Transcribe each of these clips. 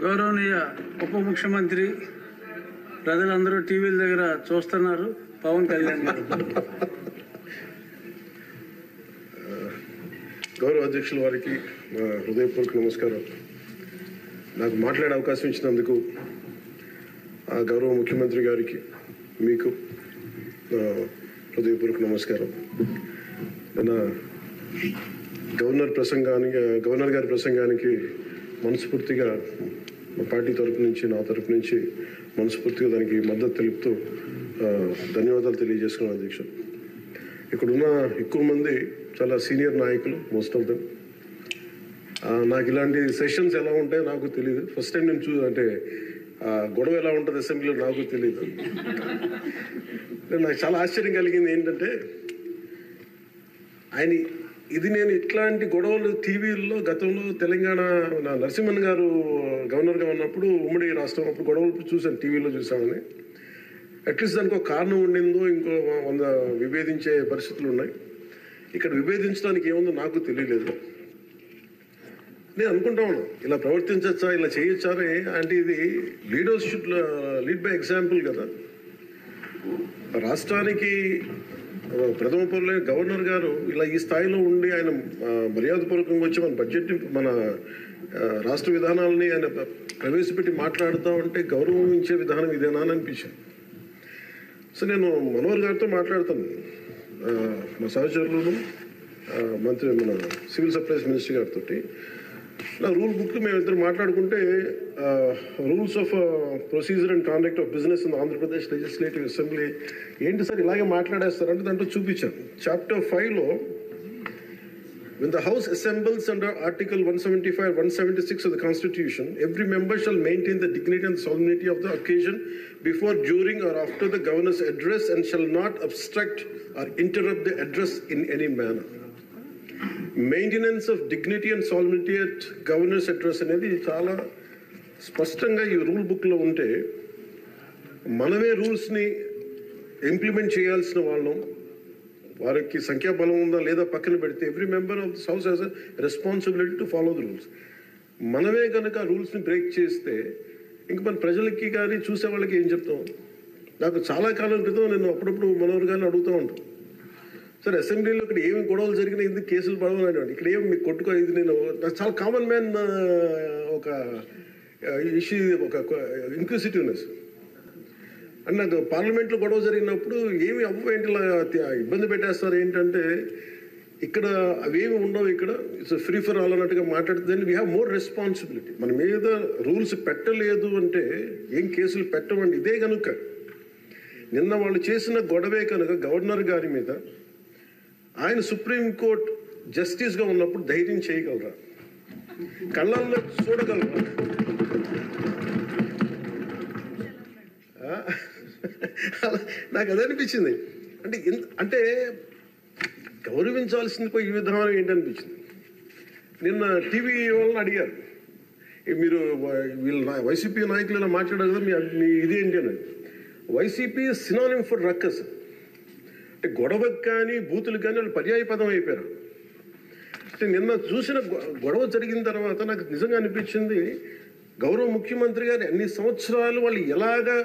గౌరవనీయ ఉప ముఖ్యమంత్రి ప్రజలందరూ టీవీల దగ్గర చూస్తున్నారు పవన్ కళ్యాణ్ గారు. గౌరవ అధ్యక్షుల వారికి హృదయపూర్వక నమస్కారం. నాకు మాట్లాడే అవకాశం ఇచ్చినందుకు గౌరవ ముఖ్యమంత్రి గారికి మీకు హృదయపూర్వక నమస్కారం. నిన్న గవర్నర్ గారి ప్రసంగానికి మనస్ఫూర్తిగా మా పార్టీ తరఫు నుంచి నా తరఫు నుంచి మనస్ఫూర్తిగా దానికి మద్దతు తెలుపుతూ ధన్యవాదాలు తెలియజేసుకున్నాను అధ్యక్ష. ఇక్కడున్న ఎక్కువ మంది చాలా సీనియర్ నాయకులు, మోస్ట్ ఆఫ్ దెమ్. నాకు ఇలాంటి సెషన్స్ ఎలా ఉంటాయో నాకు తెలియదు. ఫస్ట్ టైం నేను అంటే గొడవ ఎలా ఉంటుంది అసెంబ్లీలో నాకు తెలియదు. నాకు చాలా ఆశ్చర్యం కలిగింది ఏంటంటే నేను ఇట్లాంటి గొడవలు టీవీల్లో గతంలో తెలంగాణ నరసింహన్ గారు గవర్నర్గా ఉన్నప్పుడు ఉమ్మడి రాష్ట్రం అప్పుడు గొడవలు చూశాను, టీవీలో చూసామని. అట్లీస్ట్ దానికి ఒక కారణం ఉండిందో ఇంకో 100 విభేదించే పరిస్థితులు ఉన్నాయి. ఇక్కడ విభేదించడానికి ఏముందో నాకు తెలియలేదు. నేను అనుకుంటా ఉన్నాను ఇలా ప్రవర్తించచ్చా, ఇలా చేయొచ్చా అంటే ఇది leaders should lead by example కదా. రాష్ట్రానికి ప్రథమ పౌరులైన గవర్నర్ గారు ఇలా ఈ స్థాయిలో ఉండి ఆయన మర్యాదపూర్వకంగా వచ్చి మన బడ్జెట్ మన రాష్ట్ర విధానాలని ఆయన ప్రవేశపెట్టి మాట్లాడుతూ ఉంటే గౌరవించే విధానం ఇదేనా అని అనిపించింది. సో నేను మనోహర్ గారితో మాట్లాడతాను, మా సహచరులను మంత్రి మన సివిల్ సప్లైస్ మినిస్టర్ గారితో. నా రూల్ బుక్ మేమిద్దరు మాట్లాడుకుంటే rules of procedure and conduct of business in Andhra Pradesh legislative assembly ఏంటి సార్ ఇలాగే మాట్లాడేస్తారంటే దాంట్లో చూపించాను. Chapter 5లో when the house assembles under article 175 176 of the constitution, every member shall maintain the dignity and solemnity of the occasion before, during or after the governor's address and shall not obstruct or interrupt the address in any manner. Maintenance of dignity and solidity at governors address అనేది చాలా స్పష్టంగా ఈ rule బుక్లో ఉంటే మనమే రూల్స్ని implement చేయాల్సిన వాళ్ళం. వారికి సంఖ్యాబలం ఉందా లేదా పక్కన పెడితే every member of this house has a responsibility to follow the rules. మనమే కనుక రూల్స్ని బ్రేక్ చేస్తే ఇంక మన ప్రజలకి కానీ చూసే వాళ్ళకి ఏం చెప్తాం. నాకు చాలా కాలం క్రితం నేను అప్పుడప్పుడు మనోహర్ గారిని అడుగుతూ ఉంటాను, సార్ అసెంబ్లీలో ఇక్కడ ఏమి గొడవలు జరిగినా ఎందుకు కేసులు పడవని, ఇక్కడ ఏమి మీకు కొట్టుకో. ఇది నేను నాకు చాలా కామన్ మ్యాన్ ఒక ఇష్యూ, ఒక ఇంక్విజిటివ్నెస్. అండ్ నాకు పార్లమెంట్లో గొడవ జరిగినప్పుడు ఏమి అవ్వేంటి ఇబ్బంది పెట్టేస్తారు ఏంటంటే ఇక్కడ అవేమి ఉండవు, ఇక్కడ ఇట్స్ ఫ్రీ ఫర్ ఆల్ అన్నట్టుగా మాట్లాడుతుంది. We have more responsibility. మన మీద రూల్స్ పెట్టలేదు అంటే ఏం కేసులు పెట్టమండి. ఇదే కనుక నిన్న వాళ్ళు చేసిన గొడవే కనుక గవర్నర్ గారి మీద ఆయన సుప్రీంకోర్టు జస్టిస్గా ఉన్నప్పుడు ధైర్యం చేయగలరా, కళ్ళల్లో చూడగలరా? నాకు అదే అనిపించింది. అంటే గౌరవించాల్సింది పోయి ఈ విధానం ఏంటనిపించింది. నిన్న టీవీ వాళ్ళని అడిగారు, మీరు వీళ్ళ వైసీపీ నాయకులు ఇలా మాట్లాడారు కదా, మీ ఇదేంటి అని. YCP synonym for ruckus. అంటే గొడవకు కానీ బూతులు కానీ వాళ్ళు పర్యాయ పదం అయిపోయారు. అంటే నిన్న చూసిన గొడవ జరిగిన తర్వాత నాకు నిజంగా అనిపించింది, గౌరవ ముఖ్యమంత్రి గారు అన్ని సంవత్సరాలు వాళ్ళు ఎలాగా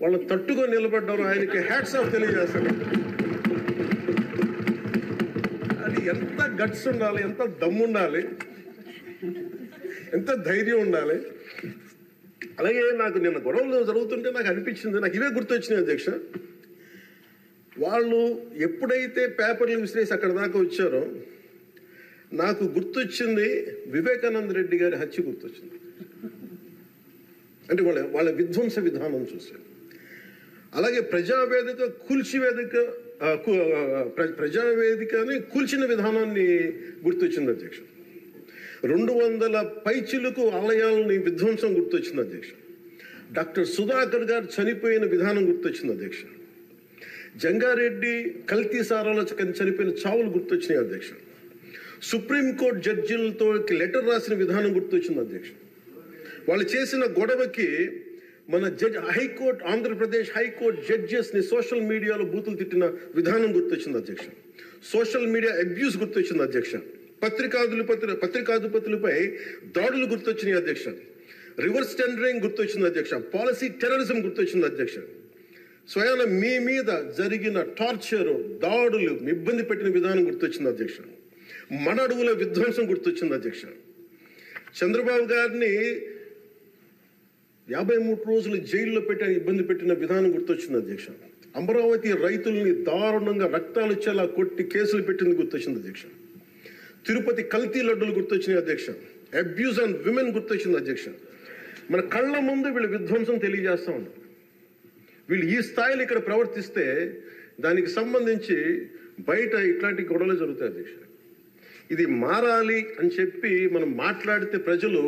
వాళ్ళ తట్టుగా నిలబడ్డారో ఆయనకి హ్యాట్స్ ఆఫ్ తెలియజేస్తారు. అది ఎంత గట్స్ ఉండాలి, ఎంత దమ్ము ఉండాలి, ఎంత ధైర్యం ఉండాలి. అలాగే నాకు నిన్న గొడవలు జరుగుతుంటే నాకు అనిపించింది, నాకు ఇవే గుర్తొచ్చినాయి అధ్యక్ష. వాళ్ళు ఎప్పుడైతే పేపర్లు విసిరేసి అక్కడ దాకా వచ్చారో నాకు గుర్తొచ్చింది వివేకానంద రెడ్డి గారి హత్య గుర్తొచ్చింది. అంటే వాళ్ళ విధ్వంస విధానం చూశారు. అలాగే ప్రజావేదికని కూల్చిన విధానాన్ని గుర్తొచ్చింది అధ్యక్ష. 200 పైచిలకు ఆలయాలని విధ్వంసం గుర్తొచ్చింది అధ్యక్ష. డాక్టర్ సుధాకర్ గారు చనిపోయిన విధానం గుర్తొచ్చింది అధ్యక్ష. జంగారెడ్డి కల్తీ సారాలో చనిపోయిన చావులు గుర్తొచ్చినాయి అధ్యక్ష. సుప్రీంకోర్టు జడ్జిలతో లెటర్ రాసిన విధానం గుర్తొచ్చింది అధ్యక్ష. వాళ్ళు చేసిన గొడవకి మన హైకోర్టు, ఆంధ్రప్రదేశ్ హైకోర్టు జడ్జెస్ని సోషల్ మీడియాలో బూతులు తిట్టిన విధానం గుర్తొచ్చింది అధ్యక్ష. సోషల్ మీడియా అబ్యూస్ గుర్తొచ్చింది అధ్యక్ష. పత్రికాధిపతులపై దాడులు గుర్తొచ్చినాయి అధ్యక్ష. రివర్స్ టెండరింగ్ గుర్తొచ్చింది అధ్యక్ష, పాలసీ టెర్రరిజం గుర్తొచ్చింది అధ్యక్ష, స్వయాన మీ మీద జరిగిన టార్చర్, దాడులు, ఇబ్బంది పెట్టిన విధానం గుర్తొచ్చింది అధ్యక్ష, మన అడవుల విధ్వంసం గుర్తొచ్చింది అధ్యక్ష. చంద్రబాబు గారిని 53 రోజులు జైల్లో పెట్టి ఇబ్బంది పెట్టిన విధానం గుర్తొచ్చింది అధ్యక్ష. అమరావతి రైతుల్ని దారుణంగా రక్తాలు వచ్చేలా కొట్టి కేసులు పెట్టింది గుర్తొచ్చింది అధ్యక్ష. తిరుపతి కల్తీ లడ్డులు గుర్తొచ్చినాయి అధ్యక్ష. అబ్యూజ్ ఆన్ విమెన్ గుర్తొచ్చింది అధ్యక్ష. మన కళ్ళ ముందు వీళ్ళ విధ్వంసం తెలియజేస్తా ఉన్నారు. వీళ్ళు ఈ స్థాయిలో ఇక్కడ ప్రవర్తిస్తే దానికి సంబంధించి బయట ఇట్లాంటి గొడవలు జరుగుతాయి అధ్యక్ష. ఇది మారాలి అని చెప్పి మనం మాట్లాడితే ప్రజలు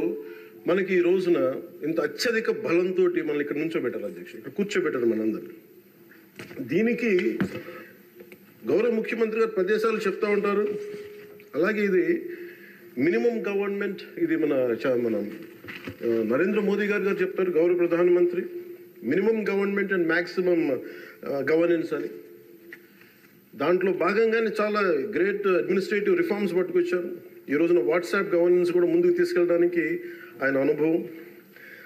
మనకి ఈ రోజున ఇంత అత్యధిక బలంతో మనల్ని ఇక్కడ నుంచోబెట్టారు అధ్యక్ష, ఇక్కడ కూర్చోబెట్టారు మనందరినీ. దీనికి గౌరవ ముఖ్యమంత్రి గారు ప్రదేశాలు చెప్తా ఉంటారు. అలాగే ఇది మినిమం గవర్నమెంట్, ఇది మన నరేంద్ర మోదీ గారు చెప్తారు, గౌరవ ప్రధానమంత్రి, minimum government and maximum governance అని. దాంట్లో భాగంగానే చాలా గ్రేట్ అడ్మినిస్ట్రేటివ్ రిఫార్మ్స్ పట్టుకొచ్చారు. ఈ రోజున వాట్సాప్ గవర్నెన్స్ కూడా ముందుకు తీసుకెళ్ళడానికి ఆయన అనుభవం.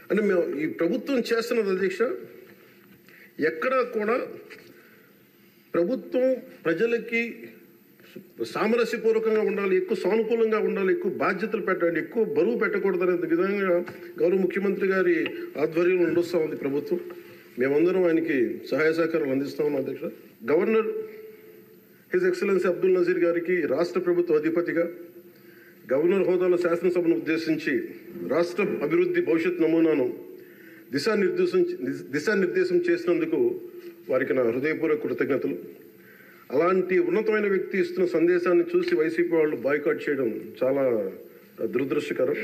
అంటే మేము ఈ ప్రభుత్వం చేస్తున్నది అధ్యక్ష, ఎక్కడా కూడా ప్రభుత్వం ప్రజలకి సామరస్యపూర్వకంగా ఉండాలి, ఎక్కువ సానుకూలంగా ఉండాలి, ఎక్కువ బాధ్యతలు పెట్టాలి, ఎక్కువ బరువు పెట్టకూడదు అనే విధంగా గౌరవ ముఖ్యమంత్రి గారి ఆధ్వర్యంలో నడుస్తూ ఉంది ప్రభుత్వం. మేమందరం ఆయనకి సహాయ సహకారాలు అందిస్తా ఉన్నాం అధ్యక్ష. Governor his excellency Abdul Nazeer గారికి రాష్ట్ర ప్రభుత్వ అధిపతిగా గవర్నర్ హోదాలో శాసనసభను ఉద్దేశించి రాష్ట్ర అభివృద్ధి భవిష్యత్ నమూనాను దిశానిర్దేశం చేసినందుకు వారికి నా హృదయపూర్వక కృతజ్ఞతలు. అలాంటి ఉన్నతమైన వ్యక్తి ఇస్తున్న సందేశాన్ని చూసి వైసీపీ వాళ్ళు బాయ్కాట్ చేయడం చాలా దురదృష్టకరం.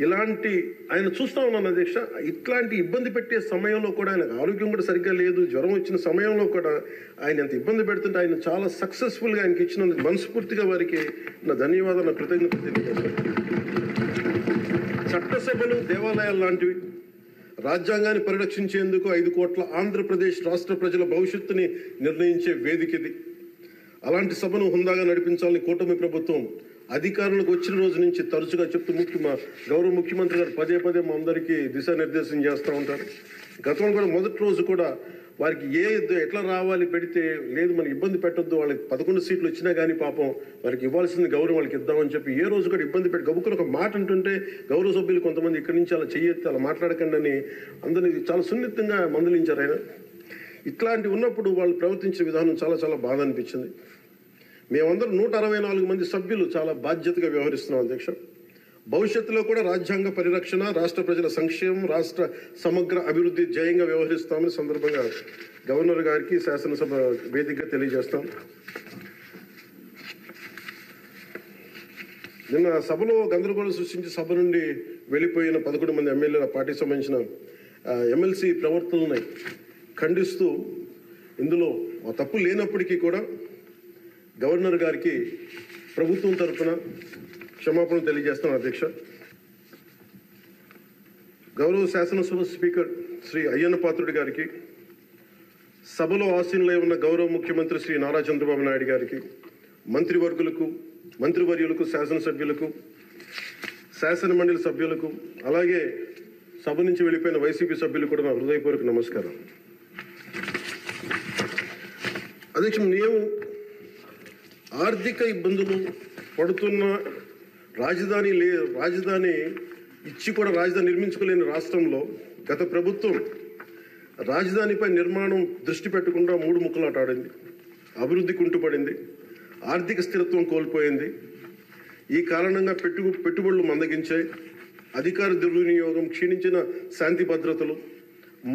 ఇలాంటి ఆయన చూస్తా ఉన్నాను అధ్యక్ష, ఇట్లాంటి ఇబ్బంది పెట్టే సమయంలో కూడా ఆయన ఆరోగ్యం కూడా సరిగ్గా లేదు, జ్వరం వచ్చిన సమయంలో కూడా ఆయన ఎంత ఇబ్బంది పెడుతుంటే ఆయన చాలా సక్సెస్ఫుల్గా ఆయనకి ఇచ్చినందుకు మనస్ఫూర్తిగా వారికి నా ధన్యవాదాలు, నా కృతజ్ఞతలు తెలియజేస్తాను. చట్టసభలు దేవాలయాలు లాంటివి రాజ్యాంగాన్ని పరిరక్షించేందుకు 5 కోట్ల ఆంధ్రప్రదేశ్ రాష్ట్ర ప్రజల భవిష్యత్తుని నిర్ణయించే వేదిక ఇది. అలాంటి సభను హుందాగా నడిపించాలని కూటమి ప్రభుత్వం అధికారులకు వచ్చిన రోజు నుంచి తరచుగా చెప్తూ గౌరవ ముఖ్యమంత్రి గారు పదే మా అందరికీ దిశానిర్దేశం చేస్తూ ఉంటారు. గతంలో కూడా మొదటి రోజు కూడా వారికి ఎట్లా రావాలి పెడితే లేదు మనం ఇబ్బంది పెట్టొద్దు, వాళ్ళకి 11 సీట్లు వచ్చినా కానీ పాపం వారికి ఇవ్వాల్సింది గౌరవం వాళ్ళకి ఇద్దామని చెప్పి ఏ రోజు కూడా ఇబ్బంది పెట్టి గబుక్కుని ఒక మాట అంటుంటే గౌరవ సభ్యులు కొంతమంది ఇక్కడి నుంచి అలా చెయ్యొద్దు, అలా మాట్లాడకండి అని అందరినీ చాలా సున్నితంగా మందలించారు ఆయన. ఇట్లాంటి ఉన్నప్పుడు వాళ్ళు ప్రవర్తించే విధానం చాలా బాధ అనిపించింది. మేమందరం 164 మంది సభ్యులు చాలా బాధ్యతగా వ్యవహరిస్తున్నాం అధ్యక్ష. భవిష్యత్తులో కూడా రాజ్యాంగ పరిరక్షణ, రాష్ట్ర ప్రజల సంక్షేమం, రాష్ట్ర సమగ్ర అభివృద్ధి ధ్యేయంగా వ్యవహరిస్తామని సందర్భంగా గవర్నర్ గారికి శాసనసభ వేదికగా తెలియజేస్తాం. నిన్న సభలో గందరగోళం సృష్టించి సభ నుండి వెళ్ళిపోయిన 11 మంది ఎమ్మెల్యేల పార్టీకి సంబంధించిన ఎమ్మెల్సీ ప్రవర్తనని ఖండిస్తూ ఇందులో తప్పు లేనప్పటికీ కూడా గవర్నర్ గారికి ప్రభుత్వం తరఫున క్షమాపణ తెలియజేస్తాను అధ్యక్ష. గౌరవ శాసనసభ స్పీకర్ శ్రీ అయ్యన్న పాత్రుడి గారికి, సభలో ఆసీనులై ఉన్న గౌరవ ముఖ్యమంత్రి శ్రీ నారా చంద్రబాబు నాయుడు గారికి, మంత్రివర్యులకు, శాసనసభ్యులకు, శాసన మండలి సభ్యులకు, అలాగే సభ నుంచి వెళ్ళిపోయిన వైసీపీ సభ్యులకు కూడా నా హృదయపూర్వక నమస్కారం. అధ్యక్ష, మేము ఆర్థిక ఇబ్బందులు పడుతున్న రాజధాని ఇచ్చి కూడా రాజధాని నిర్మించుకోలేని రాష్ట్రంలో గత ప్రభుత్వం రాజధానిపై నిర్మాణం దృష్టి పెట్టకుండా 3 ముక్కలాట ఆడింది. అభివృద్ధి కుంటుపడింది, ఆర్థిక స్థిరత్వం కోల్పోయింది. ఈ కారణంగా పెట్టుబడులు మందగించాయి, అధికార దుర్వినియోగం, క్షీణించిన శాంతి భద్రతలు,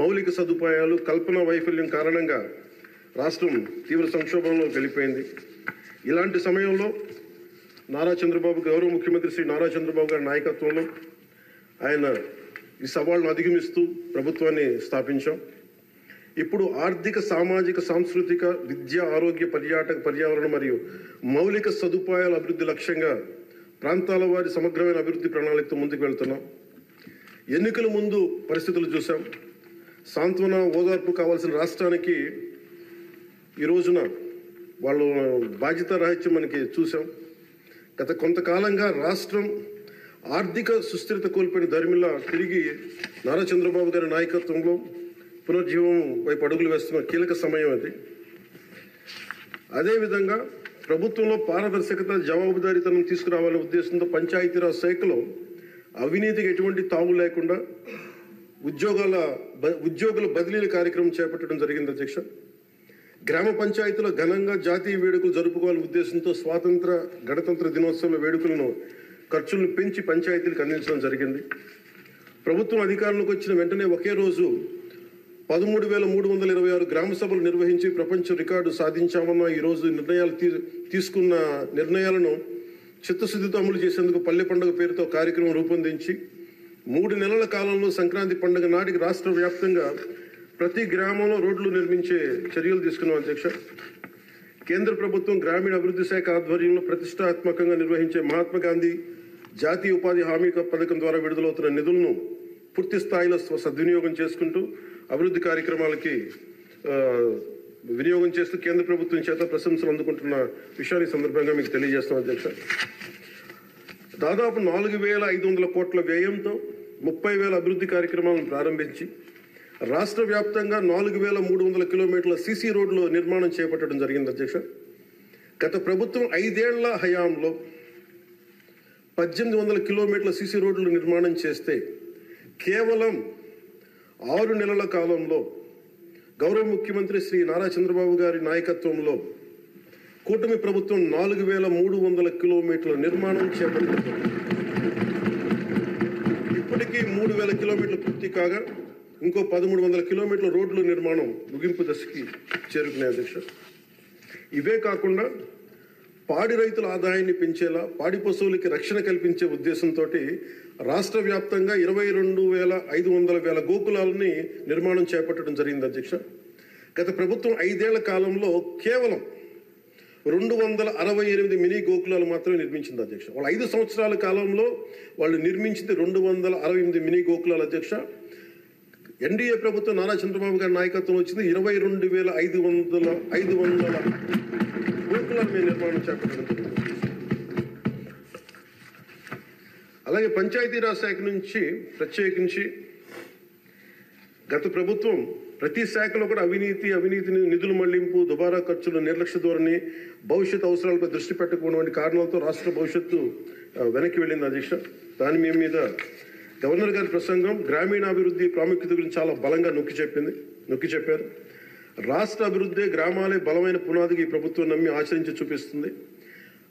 మౌలిక సదుపాయాలు, కల్పన వైఫల్యం కారణంగా రాష్ట్రం తీవ్ర సంక్షోభంలో వెళ్ళిపోయింది. ఇలాంటి సమయంలో గౌరవ ముఖ్యమంత్రి శ్రీ నారా చంద్రబాబు గారి నాయకత్వంలో ఆయన ఈ సవాళ్లను అధిగమిస్తూ ప్రభుత్వాన్ని స్థాపించాం. ఇప్పుడు ఆర్థిక, సామాజిక, సాంస్కృతిక, విద్య, ఆరోగ్య, పర్యావరణ మరియు మౌలిక సదుపాయాల అభివృద్ధి లక్ష్యంగా ప్రాంతాల వారి సమగ్రమైన అభివృద్ధి ప్రణాళికతో ముందుకు వెళ్తున్నాం. ఎన్నికల ముందు పరిస్థితులు చూసాం. సాంత్వన, ఓదార్పు కావాల్సిన రాష్ట్రానికి ఈ రోజున వాళ్ళు బాధ్యత రాహిత్యం మనకి చూసాం. గత కొంతకాలంగా రాష్ట్రం ఆర్థిక సుస్థిరత కోల్పోయిన ధర్మిల తిరిగి నారా చంద్రబాబు గారి నాయకత్వంలో పునర్జీవం వైపు అడుగులు వేస్తున్న కీలక సమయం అది. అదేవిధంగా ప్రభుత్వంలో పారదర్శకత, జవాబుదారీతనం తీసుకురావాలనే ఉద్దేశంతో పంచాయతీరాజ్ శాఖలో అవినీతికి ఎటువంటి తావు లేకుండా ఉద్యోగుల బదిలీల కార్యక్రమం చేపట్టడం జరిగింది అధ్యక్ష. గ్రామ పంచాయతీలో ఘనంగా జాతీయ వేడుకలు జరుపుకోవాలనే ఉద్దేశంతో గణతంత్ర దినోత్సవ వేడుకలను ఖర్చులను పెంచి పంచాయతీలకు అందించడం జరిగింది. ప్రభుత్వం అధికారంలోకి వచ్చిన వెంటనే ఒకే రోజు 13,326 గ్రామ సభలు నిర్వహించి ప్రపంచ రికార్డు సాధించామన్న ఈరోజు తీసుకున్న నిర్ణయాలను చిత్తశుద్ధితో అమలు చేసేందుకు పల్లె పండుగ పేరుతో కార్యక్రమం రూపొందించి 3 నెలల కాలంలో సంక్రాంతి పండుగ నాటికి రాష్ట్ర వ్యాప్తంగా ప్రతి గ్రామంలో రోడ్లు నిర్మించే చర్యలు తీసుకున్నాం అధ్యక్ష. కేంద్ర ప్రభుత్వం గ్రామీణ అభివృద్ధి శాఖ ఆధ్వర్యంలో ప్రతిష్టాత్మకంగా నిర్వహించే మహాత్మా గాంధీ జాతీయ ఉపాధి హామీ పథకం ద్వారా విడుదలవుతున్న నిధులను పూర్తి స్థాయిలో సద్వినియోగం చేసుకుంటూ అభివృద్ధి కార్యక్రమాలకి వినియోగం చేస్తూ కేంద్ర ప్రభుత్వం చేత ప్రశంసలు అందుకుంటున్న విషయాన్ని సందర్భంగా మీకు తెలియజేస్తాం అధ్యక్ష. దాదాపు 4,500 కోట్ల వ్యయంతో 30,000 అభివృద్ధి కార్యక్రమాలను ప్రారంభించి రాష్ట్ర వ్యాప్తంగా 4,300 కిలోమీటర్ల సీసీ రోడ్లు నిర్మాణం చేపట్టడం జరిగింది అధ్యక్ష. గత ప్రభుత్వం 5 ఏళ్ల హయాంలో 1,800 కిలోమీటర్ల సీసీ రోడ్లు నిర్మాణం చేస్తే కేవలం 6 నెలల కాలంలో గౌరవ ముఖ్యమంత్రి శ్రీ నారా చంద్రబాబు గారి నాయకత్వంలో కూటమి ప్రభుత్వం 4,300 కిలోమీటర్ల నిర్మాణం చేపట్టింది. ఇప్పటికీ 3,000 కిలోమీటర్లు పూర్తి కాగా ఇంకో 1,300 కిలోమీటర్ల రోడ్ల నిర్మాణం ముగింపు దశకి చేరుకున్నాయి అధ్యక్ష. ఇవే కాకుండా పాడి రైతుల ఆదాయాన్ని పెంచేలా, పాడి పశువులకి రక్షణ కల్పించే ఉద్దేశంతో రాష్ట్ర వ్యాప్తంగా 22,500 గోకులాలని నిర్మాణం చేపట్టడం జరిగింది అధ్యక్ష. గత ప్రభుత్వం 5 ఏళ్ల కాలంలో కేవలం 268 మినీ గోకులాలు మాత్రమే నిర్మించింది అధ్యక్ష. వాళ్ళు 5 సంవత్సరాల కాలంలో వాళ్ళు నిర్మించింది 268 మినీ గోకులాలు అధ్యక్ష. ఎన్డీఏ ప్రభుత్వం నారా చంద్రబాబు గారి నాయకత్వం వచ్చింది 22,500 గోకులాలు మేము నిర్మాణం చేపట్టడం జరిగింది. అలాగే పంచాయతీరాజ్ శాఖ నుంచి ప్రత్యేకించి గత ప్రభుత్వం ప్రతి శాఖలో కూడా అవినీతిని నిధుల మళ్లింపు, దుబారా ఖర్చులు, నిర్లక్ష్య ధోరణి, భవిష్యత్ అవసరాలపై దృష్టి పెట్టకపోవడం వంటి కారణాలతో రాష్ట్ర భవిష్యత్తు వెనక్కి వెళ్ళింది అధ్యక్ష. దాని మీద గవర్నర్ గారి ప్రసంగం గ్రామీణాభివృద్ధి ప్రాముఖ్యత గురించి చాలా బలంగా నొక్కి చెప్పారు. రాష్ట్ర అభివృద్ధి గ్రామాలే బలమైన పునాదికి ఈ ప్రభుత్వం నమ్మి ఆచరించి చూపిస్తుంది.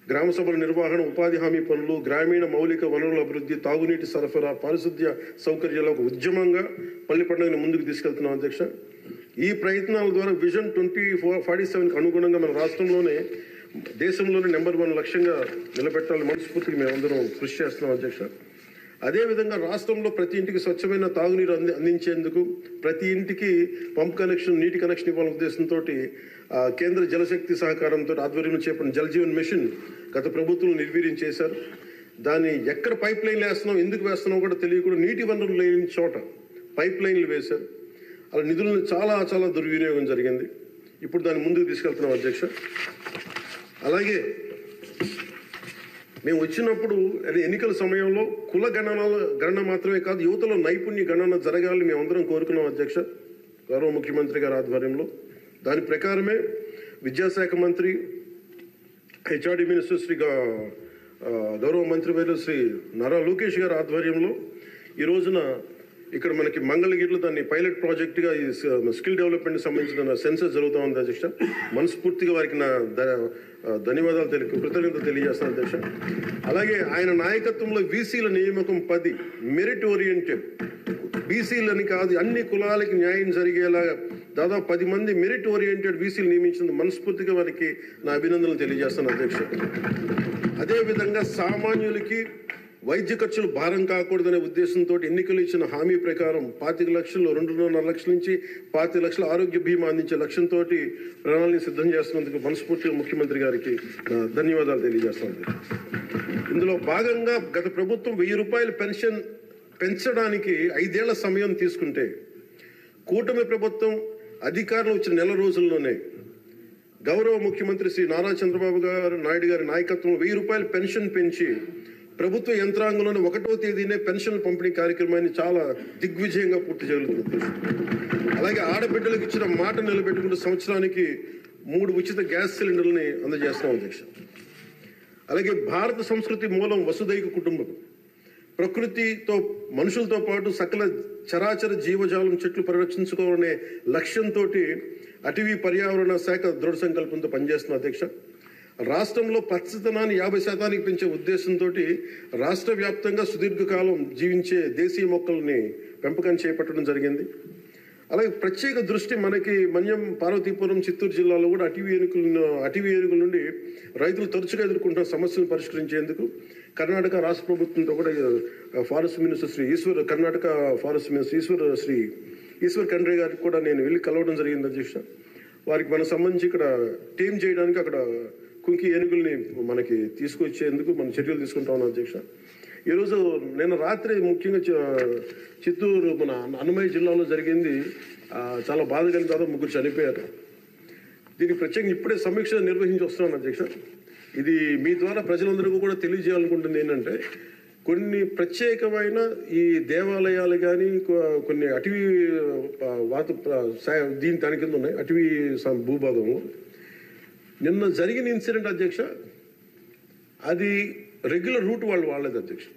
గ్రామ సభల నిర్వహణ, ఉపాధి హామీ పనులు, గ్రామీణ మౌలిక వనరుల అభివృద్ధి, తాగునీటి సరఫరా, పారిశుద్ధ్య సౌకర్యాల ఒక ఉద్యమంగా పల్లి పండుగను ముందుకు తీసుకెళ్తున్నాం అధ్యక్ష. ఈ ప్రయత్నాల ద్వారా విజన్ 2047కి అనుగుణంగా మన రాష్ట్రంలోనే దేశంలోనే నెంబర్ 1 లక్ష్యంగా నిలబెట్టాలని మనస్ఫూర్తిగా మేమందరం కృషి చేస్తున్నాం అధ్యక్ష. అదేవిధంగా రాష్ట్రంలో ప్రతి ఇంటికి స్వచ్ఛమైన తాగునీరు అందించేందుకు ప్రతి ఇంటికి పంప్ కనెక్షన్, నీటి కనెక్షన్ ఇవ్వాలనే ఉద్దేశంతో కేంద్ర జలశక్తి సహకారంతో ఆధ్వర్యంలో చేపట్టిన జల్ జీవన్ మిషన్ గత ప్రభుత్వం నిర్వీర్యం చేశారు. దాన్ని ఎక్కడ పైప్ లైన్లు వేస్తున్నాం, ఎందుకు వేస్తున్నాం కూడా తెలియకుండా నీటి వనరులు లేని చోట పైప్ లైన్లు వేశారు. అలా నిధులను చాలా దుర్వినియోగం జరిగింది. ఇప్పుడు దాన్ని ముందుకు తీసుకెళ్తున్నాం అధ్యక్ష. అలాగే మేము వచ్చినప్పుడు ఎన్నికల సమయంలో కుల గణన మాత్రమే కాదు, యువతలో నైపుణ్య గణన జరగాలని మేమందరం కోరుకున్నాం అధ్యక్ష, గౌరవ ముఖ్యమంత్రి గారి ఆధ్వర్యంలో. దాని ప్రకారమే విద్యాశాఖ మంత్రి, హెచ్ఆర్డి మినిస్టర్ శ్రీ గౌరవ మంత్రివర్యులు శ్రీ నారా లోకేష్ గారి ఆధ్వర్యంలో ఈ రోజున ఇక్కడ మనకి మంగళగిరిలో దాన్ని పైలట్ ప్రాజెక్టుగా ఈ స్కిల్ డెవలప్మెంట్కి సంబంధించిన సెన్సస్ జరుగుతూ ఉంది అధ్యక్ష. మనస్ఫూర్తిగా వారికి నా ధన్యవాదాలు కృతజ్ఞతలు తెలియజేస్తాను అధ్యక్ష. అలాగే ఆయన నాయకత్వంలో బీసీల నియామకం 10 మెరిట్ ఓరియంటెడ్, బీసీలని కాదు అన్ని కులాలకి న్యాయం జరిగేలా దాదాపు 10 మంది మెరిట్ ఓరియంటెడ్ బీసీలు నియమించిన మనస్ఫూర్తిగా వారికి నా అభినందనలు తెలియజేస్తాను అధ్యక్ష. అదేవిధంగా సామాన్యులకి వైద్య ఖర్చులు భారం కాకూడదనే ఉద్దేశంతో ఎన్నికలు ఇచ్చిన హామీ ప్రకారం 25 లక్షలు, 2.5 లక్షల నుంచి 25 లక్షల ఆరోగ్య బీమా అందించే లక్ష్యంతో ప్రణాళిక సిద్ధం చేస్తున్నందుకు మనస్ఫూర్తిగా ముఖ్యమంత్రి గారికి ధన్యవాదాలు తెలియజేస్తాను. ఇందులో భాగంగా గత ప్రభుత్వం 1,000 రూపాయలు పెన్షన్ పెంచడానికి 5 ఏళ్ల సమయం తీసుకుంటే కూటమి ప్రభుత్వం అధికారంలో వచ్చిన నెల రోజుల్లోనే గౌరవ ముఖ్యమంత్రి శ్రీ నారా చంద్రబాబు నాయుడు గారి నాయకత్వం 1,000 రూపాయలు పెన్షన్ పెంచి ప్రభుత్వ యంత్రాంగంలోని 1వ తేదీనే పెన్షన్ల పంపిణీ కార్యక్రమాన్ని చాలా దిగ్విజయంగా పూర్తి చేయగలుగుతుంది. అలాగే ఆడబిడ్డలకు ఇచ్చిన మాట నిలబెట్టుకుంటూ సంవత్సరానికి 3 ఉచిత గ్యాస్ సిలిండర్లని అందజేస్తున్నాం అధ్యక్ష. అలాగే భారత సంస్కృతి మూలం వసుదైక కుటుంబం. ప్రకృతితో మనుషులతో పాటు సకల చరాచర జీవజాలం చెట్లు పరిరక్షించుకోవాలనే లక్ష్యంతో అటవీ పర్యావరణ శాఖ దృఢ సంకల్పంతో పనిచేస్తున్న అధ్యక్ష. రాష్ట్రంలో పచ్చదనాన్ని 50% పెంచే ఉద్దేశంతో రాష్ట్ర వ్యాప్తంగా సుదీర్ఘకాలం జీవించే దేశీయ మొక్కల్ని పెంపకం చేపట్టడం జరిగింది. అలాగే ప్రత్యేక దృష్టి మనకి మన్యం, పార్వతీపురం, చిత్తూరు జిల్లాలో కూడా అటవీ ఏనుగుల నుండి రైతులు తరచుగా ఎదుర్కొంటున్న సమస్యలను పరిష్కరించేందుకు కర్ణాటక రాష్ట్ర ప్రభుత్వంతో కూడా forest minister Karnataka forest minister Eshwar Khandre గారికి కూడా నేను వెళ్ళి కలవడం జరిగింది అధ్యక్ష. వారికి మనకు సంబంధించి ఇక్కడ టీం చేయడానికి అక్కడ కుంకి ఏనుగుల్ని మనకి తీసుకొచ్చేందుకు మనం చర్యలు తీసుకుంటా ఉన్నాం అధ్యక్ష. ఈరోజు నేను రాత్రి ముఖ్యంగా చిత్తూరు మన అన్నమయ్య జిల్లాలో జరిగింది. చాలా బాధ కలిగిన తర్వాత 3 చనిపోయారు. దీనికి ప్రత్యేకంగా ఇప్పుడే సమీక్ష నిర్వహించి వస్తున్నాను అధ్యక్ష. ఇది మీ ద్వారా ప్రజలందరికీ కూడా తెలియజేయాలనుకుంటుంది ఏంటంటే, కొన్ని ప్రత్యేకమైన ఈ దేవాలయాలు కానీ కొన్ని అటవీ దాని కింద ఉన్నాయి అటవీ భూభాగము. నిన్న జరిగిన ఇన్సిడెంట్ అధ్యక్ష, అది రెగ్యులర్ రూట్ వాళ్ళు వాళ్ళది అధ్యక్ష.